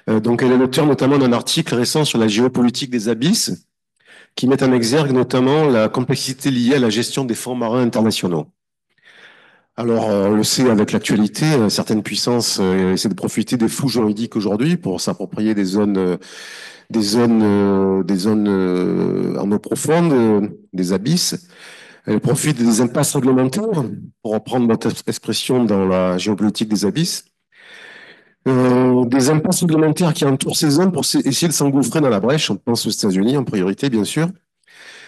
Donc, elle est l'auteur notamment d'un article récent sur la géopolitique des abysses, qui met en exergue notamment la complexité liée à la gestion des fonds marins internationaux. Alors, on le sait avec l'actualité, certaines puissances essaient de profiter des flous juridiques aujourd'hui pour s'approprier des zones en eau profonde, des abysses. Elles profitent des impasses réglementaires, pour reprendre notre expression dans la géopolitique des abysses. Des impasses réglementaires qui entourent ces zones pour essayer de s'engouffrer dans la brèche. On pense aux États-Unis en priorité, bien sûr,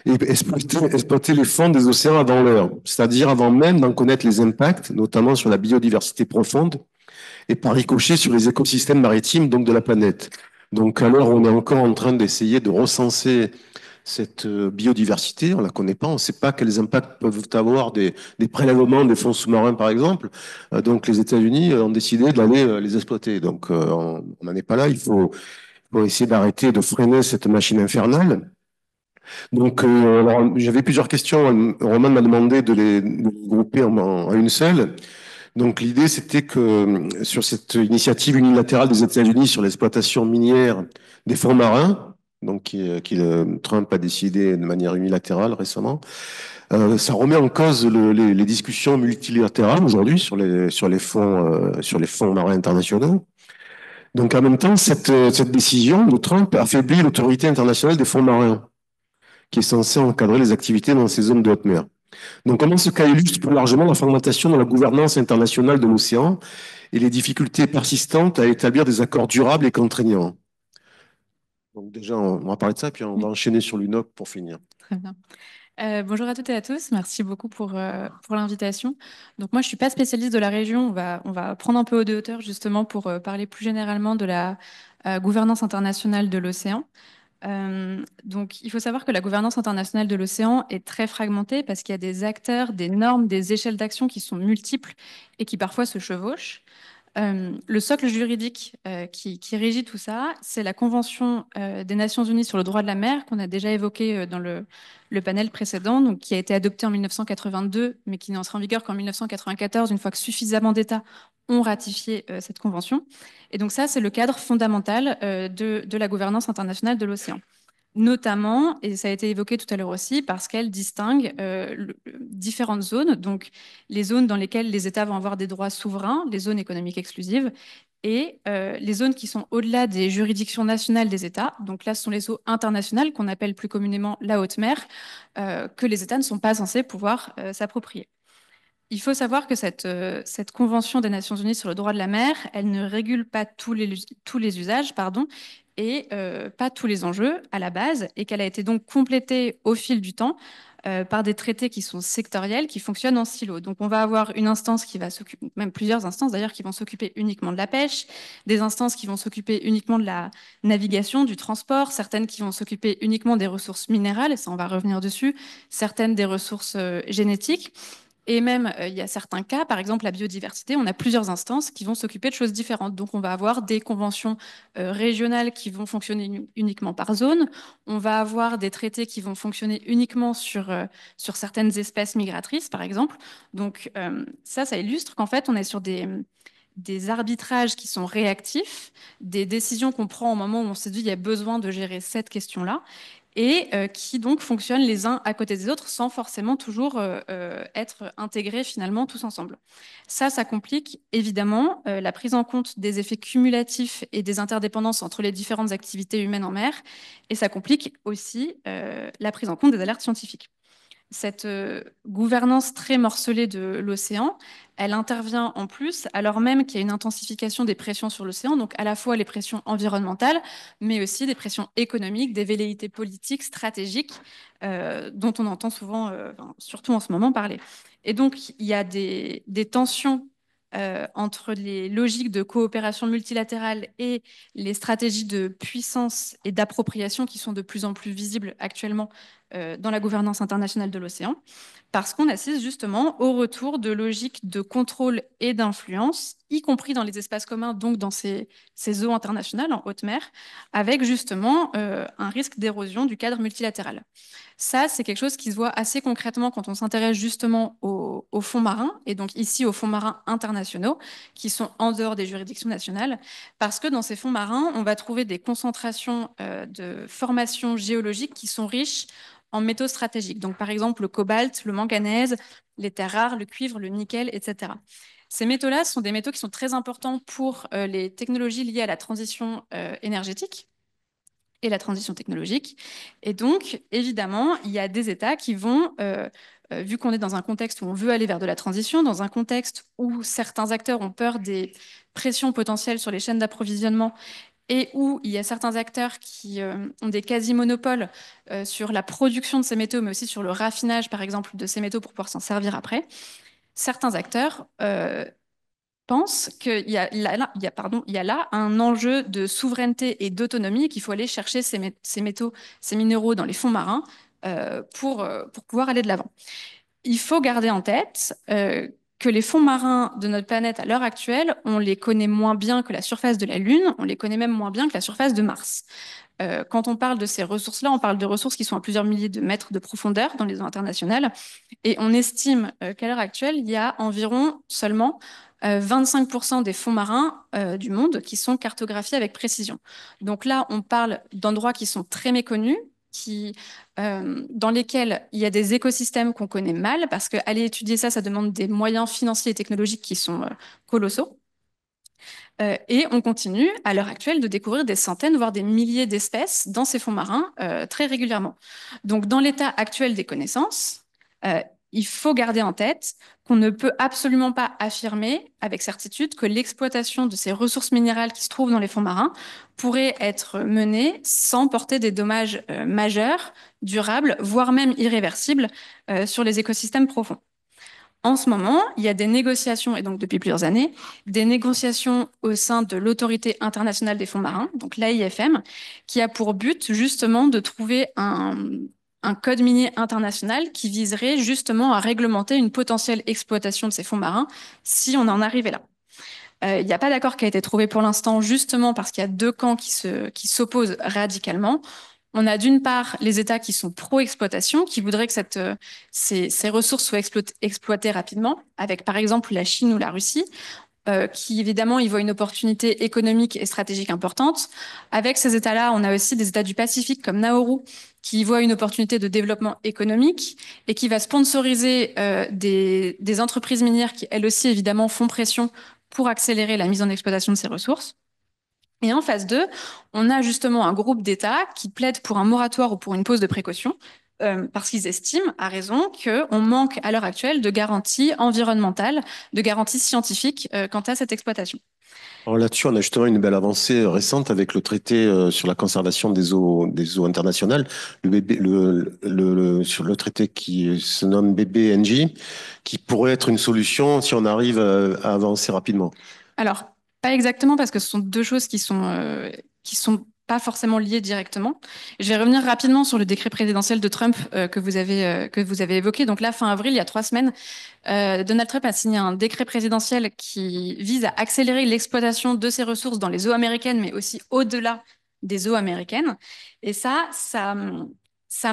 et exploiter les fonds des océans avant l'heure, c'est-à-dire avant même d'en connaître les impacts, notamment sur la biodiversité profonde et par ricochet sur les écosystèmes maritimes, donc de la planète. Donc, à l'heure où on est encore en train d'essayer de recenser cette biodiversité, on ne la connaît pas, on ne sait pas quels impacts peuvent avoir des prélèvements des fonds sous-marins, par exemple. Donc, les États-Unis ont décidé d'aller les exploiter. Donc, on n'en est pas là. Il faut essayer d'arrêter de freiner cette machine infernale. Donc, alors, j'avais plusieurs questions. Roman m'a demandé de les grouper en une seule. Donc, l'idée, c'était que sur cette initiative unilatérale des États-Unis sur l'exploitation minière des fonds marins, donc Trump a décidé de manière unilatérale récemment, ça remet en cause les discussions multilatérales aujourd'hui sur les fonds marins internationaux. Donc, en même temps, cette décision de Trump affaiblit l'autorité internationale des fonds marins, qui est censée encadrer les activités dans ces zones de haute mer. Donc, comment ce cas illustre plus largement la fragmentation dans la gouvernance internationale de l'océan et les difficultés persistantes à établir des accords durables et contraignants. Donc déjà, on va parler de ça, puis on va enchaîner sur l'UNOC pour finir. Très bien. Bonjour à toutes et à tous, merci beaucoup pour l'invitation. Donc moi, je ne suis pas spécialiste de la région, on va prendre un peu de hauteur justement pour parler plus généralement de la gouvernance internationale de l'océan. Donc il faut savoir que la gouvernance internationale de l'océan est très fragmentée parce qu'il y a des acteurs, des normes, des échelles d'action qui sont multiples et qui parfois se chevauchent. Le socle juridique qui régit tout ça, c'est la Convention des Nations Unies sur le droit de la mer qu'on a déjà évoquée dans le panel précédent, donc, qui a été adoptée en 1982, mais qui n'entrera en vigueur qu'en 1994, une fois que suffisamment d'États ont ratifié cette convention. Et donc ça, c'est le cadre fondamental de la gouvernance internationale de l'océan. Notamment, et ça a été évoqué tout à l'heure aussi, parce qu'elle distingue différentes zones, donc les zones dans lesquelles les États vont avoir des droits souverains, les zones économiques exclusives, et les zones qui sont au-delà des juridictions nationales des États. Donc là, ce sont les eaux internationales qu'on appelle plus communément la haute mer, que les États ne sont pas censés pouvoir s'approprier. Il faut savoir que cette Convention des Nations Unies sur le droit de la mer, elle ne régule pas tous les usages, et pas tous les enjeux à la base, et qu'elle a été donc complétée au fil du temps par des traités qui sont sectoriels, qui fonctionnent en silo. Donc on va avoir une instance qui va s'occuper, même plusieurs instances d'ailleurs, qui vont s'occuper uniquement de la pêche, des instances qui vont s'occuper uniquement de la navigation, du transport, certaines qui vont s'occuper uniquement des ressources minérales, et ça on va revenir dessus, certaines des ressources génétiques. Et même, il y a certains cas, par exemple la biodiversité, on a plusieurs instances qui vont s'occuper de choses différentes. Donc, on va avoir des conventions régionales qui vont fonctionner uniquement par zone. On va avoir des traités qui vont fonctionner uniquement sur certaines espèces migratrices, par exemple. Donc, ça illustre qu'en fait, on est sur des arbitrages qui sont réactifs, des décisions qu'on prend au moment où on s'est dit il y a besoin de gérer cette question-là, et qui donc fonctionnent les uns à côté des autres sans forcément toujours être intégrés finalement tous ensemble. Ça complique évidemment la prise en compte des effets cumulatifs et des interdépendances entre les différentes activités humaines en mer, et ça complique aussi la prise en compte des alertes scientifiques. Cette gouvernance très morcelée de l'océan, elle intervient en plus alors même qu'il y a une intensification des pressions sur l'océan, donc à la fois les pressions environnementales, mais aussi des pressions économiques, des velléités politiques, stratégiques, dont on entend souvent, surtout en ce moment, parler. Et donc, il y a des tensions entre les logiques de coopération multilatérale et les stratégies de puissance et d'appropriation qui sont de plus en plus visibles actuellement dans la gouvernance internationale de l'océan, parce qu'on assiste justement au retour de logiques de contrôle et d'influence, y compris dans les espaces communs, donc dans ces eaux internationales en haute mer, avec justement un risque d'érosion du cadre multilatéral. Ça, c'est quelque chose qui se voit assez concrètement quand on s'intéresse justement aux fonds marins, et donc ici aux fonds marins internationaux, qui sont en dehors des juridictions nationales, parce que dans ces fonds marins, on va trouver des concentrations de formations géologiques qui sont riches en métaux stratégiques. Donc, par exemple, le cobalt, le manganèse, les terres rares, le cuivre, le nickel, etc. Ces métaux-là sont des métaux qui sont très importants pour les technologies liées à la transition énergétique et la transition technologique. Et donc, évidemment, il y a des États qui vont, vu qu'on est dans un contexte où on veut aller vers de la transition, dans un contexte où certains acteurs ont peur des pressions potentielles sur les chaînes d'approvisionnement et où il y a certains acteurs qui ont des quasi-monopoles sur la production de ces métaux, mais aussi sur le raffinage, par exemple, de ces métaux pour pouvoir s'en servir après, certains acteurs pense qu'il y a là, il y a là un enjeu de souveraineté et d'autonomie, qu'il faut aller chercher ces métaux, ces minéraux dans les fonds marins pour pouvoir aller de l'avant. Il faut garder en tête que les fonds marins de notre planète à l'heure actuelle, on les connaît moins bien que la surface de la Lune, on les connaît même moins bien que la surface de Mars. Quand on parle de ces ressources-là, on parle de ressources qui sont à plusieurs milliers de mètres de profondeur dans les eaux internationales. Et on estime qu'à l'heure actuelle, il y a environ seulement 25% des fonds marins du monde qui sont cartographiés avec précision. Donc là, on parle d'endroits qui sont très méconnus, dans lesquels il y a des écosystèmes qu'on connaît mal, parce qu'aller étudier ça, ça demande des moyens financiers et technologiques qui sont colossaux. Et on continue, à l'heure actuelle, de découvrir des centaines, voire des milliers d'espèces dans ces fonds marins très régulièrement. Donc, dans l'état actuel des connaissances, il faut garder en tête qu'on ne peut absolument pas affirmer avec certitude que l'exploitation de ces ressources minérales qui se trouvent dans les fonds marins pourrait être menée sans porter des dommages majeurs, durables, voire même irréversibles sur les écosystèmes profonds. En ce moment, il y a des négociations, et donc depuis plusieurs années, des négociations au sein de l'Autorité internationale des fonds marins, donc l'AIFM, qui a pour but justement de trouver un code minier international qui viserait justement à réglementer une potentielle exploitation de ces fonds marins si on en arrivait là. Il n'y a pas d'accord qui a été trouvé pour l'instant, justement parce qu'il y a deux camps qui s'opposent radicalement. On a d'une part les États qui sont pro-exploitation, qui voudraient que ces ressources soient exploitées rapidement, avec par exemple la Chine ou la Russie, qui évidemment y voient une opportunité économique et stratégique importante. Avec ces États-là, on a aussi des États du Pacifique comme Nauru, qui y voient une opportunité de développement économique et qui va sponsoriser des entreprises minières qui, elles aussi, évidemment, font pression pour accélérer la mise en exploitation de ces ressources. Et en phase 2, on a justement un groupe d'États qui plaident pour un moratoire ou pour une pause de précaution, parce qu'ils estiment, à raison, qu'on manque à l'heure actuelle de garanties environnementales, de garanties scientifiques quant à cette exploitation. Alors là-dessus, on a justement une belle avancée récente avec le traité sur la conservation des eaux internationales, sur le traité qui se nomme BBNJ, qui pourrait être une solution si on arrive à avancer rapidement. Alors, pas exactement, parce que ce sont deux choses qui sont pas forcément liées directement. Je vais revenir rapidement sur le décret présidentiel de Trump que vous avez évoqué. Donc là, fin avril, il y a 3 semaines, Donald Trump a signé un décret présidentiel qui vise à accélérer l'exploitation de ces ressources dans les eaux américaines, mais aussi au-delà des eaux américaines. Et ça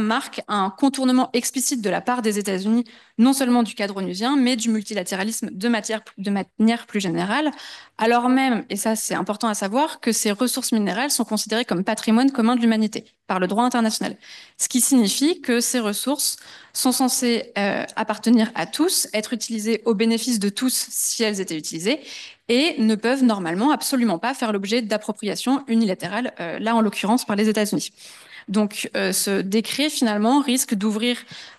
marque un contournement explicite de la part des États-Unis, non seulement du cadre onusien, mais du multilatéralisme de manière plus générale, alors même, et ça c'est important à savoir, que ces ressources minérales sont considérées comme patrimoine commun de l'humanité par le droit international. Ce qui signifie que ces ressources sont censées appartenir à tous, être utilisées au bénéfice de tous si elles étaient utilisées, et ne peuvent normalement absolument pas faire l'objet d'appropriation unilatérale, là en l'occurrence par les États-Unis. Donc, ce décret, finalement, risque d'ouvrir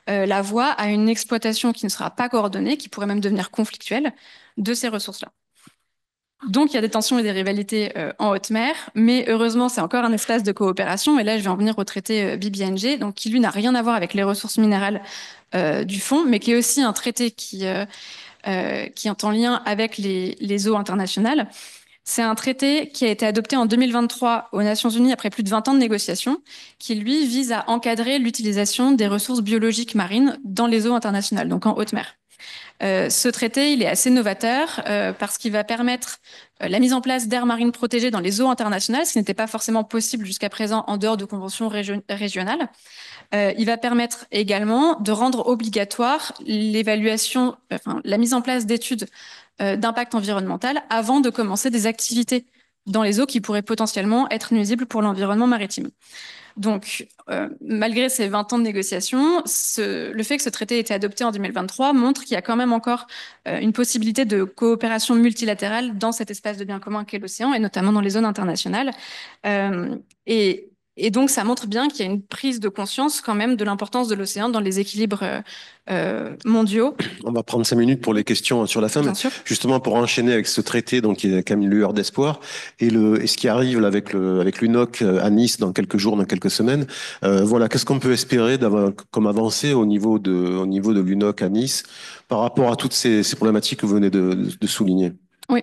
la voie à une exploitation qui ne sera pas coordonnée, qui pourrait même devenir conflictuelle, de ces ressources-là. Donc, il y a des tensions et des rivalités en haute mer, mais heureusement, c'est encore un espace de coopération. Et là, je vais en venir au traité BBNJ, donc, qui, lui, n'a rien à voir avec les ressources minérales du fond, mais qui est aussi un traité qui est en lien avec les eaux internationales. C'est un traité qui a été adopté en 2023 aux Nations Unies après plus de 20 ans de négociations, qui lui vise à encadrer l'utilisation des ressources biologiques marines dans les eaux internationales, donc en haute mer. Ce traité, il est assez novateur parce qu'il va permettre la mise en place d'aires marines protégées dans les eaux internationales, ce qui n'était pas forcément possible jusqu'à présent en dehors de conventions régionales. Il va permettre également de rendre obligatoire la mise en place d'études d'impact environnemental avant de commencer des activités dans les eaux qui pourraient potentiellement être nuisibles pour l'environnement maritime. Donc, malgré ces 20 ans de négociations, le fait que ce traité ait été adopté en 2023 montre qu'il y a quand même encore une possibilité de coopération multilatérale dans cet espace de bien commun qu'est l'océan, et notamment dans les zones internationales. Et, et donc, ça montre bien qu'il y a une prise de conscience quand même de l'importance de l'océan dans les équilibres mondiaux. On va prendre 5 minutes pour les questions sur la fin, mais Bien sûr. justement pour enchaîner avec ce traité, donc il y a quand même une lueur d'espoir, et ce qui arrive là, avec l'UNOC à Nice dans quelques jours, dans quelques semaines. Voilà, qu'est-ce qu'on peut espérer d'avoir comme avancée au niveau de l'UNOC à Nice par rapport à toutes ces problématiques que vous venez de souligner? Oui.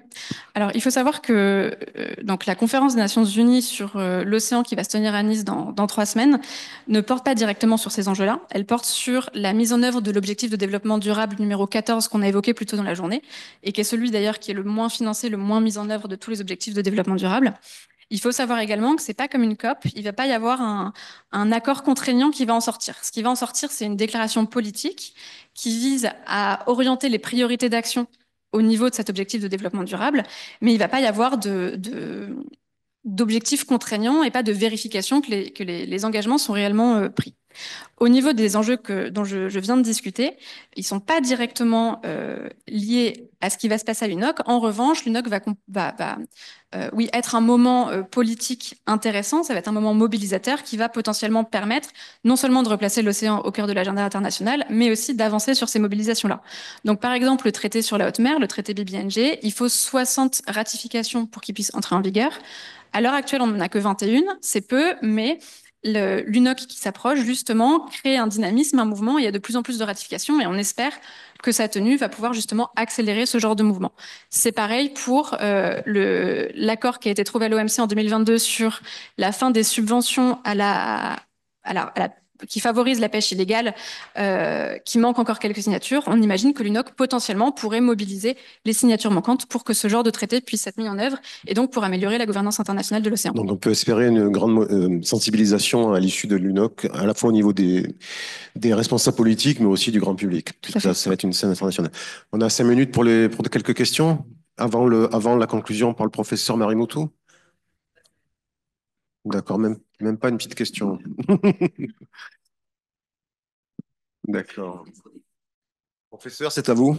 Alors, il faut savoir que donc la conférence des Nations Unies sur l'océan qui va se tenir à Nice dans 3 semaines ne porte pas directement sur ces enjeux-là. Elle porte sur la mise en œuvre de l'objectif de développement durable numéro 14 qu'on a évoqué plus tôt dans la journée et qui est celui d'ailleurs qui est le moins financé, le moins mis en œuvre de tous les objectifs de développement durable. Il faut savoir également que c'est pas comme une COP. Il va pas y avoir un accord contraignant qui va en sortir. Ce qui va en sortir, c'est une déclaration politique qui vise à orienter les priorités d'action au niveau de cet objectif de développement durable, mais il ne va pas y avoir d'objectifs contraignants et pas de vérification que les engagements sont réellement pris. Au niveau des enjeux dont je viens de discuter, ils ne sont pas directement liés à ce qui va se passer à l'UNOC. En revanche, l'UNOC va oui, être un moment politique intéressant, ça va être un moment mobilisateur qui va potentiellement permettre non seulement de replacer l'océan au cœur de l'agenda international, mais aussi d'avancer sur ces mobilisations-là. Donc par exemple, le traité sur la haute mer, le traité BBNG, il faut 60 ratifications pour qu'il puisse entrer en vigueur. À l'heure actuelle, on n'en a que 21, c'est peu, mais l'UNOC qui s'approche, justement, crée un dynamisme, un mouvement. Il y a de plus en plus de ratifications et on espère que sa tenue va pouvoir justement accélérer ce genre de mouvement. C'est pareil pour l'accord qui a été trouvé à l'OMC en 2022 sur la fin des subventions qui favorise la pêche illégale, qui manque encore quelques signatures. On imagine que l'UNOC potentiellement pourrait mobiliser les signatures manquantes pour que ce genre de traité puisse être mis en œuvre et donc pour améliorer la gouvernance internationale de l'océan. Donc on peut espérer une grande sensibilisation à l'issue de l'UNOC, à la fois au niveau des responsables politiques, mais aussi du grand public. Ça va être une scène internationale. On a 5 minutes pour quelques questions avant la conclusion par le professeur Marimoutou. D'accord, même pas une petite question. D'accord. Professeur, c'est à vous.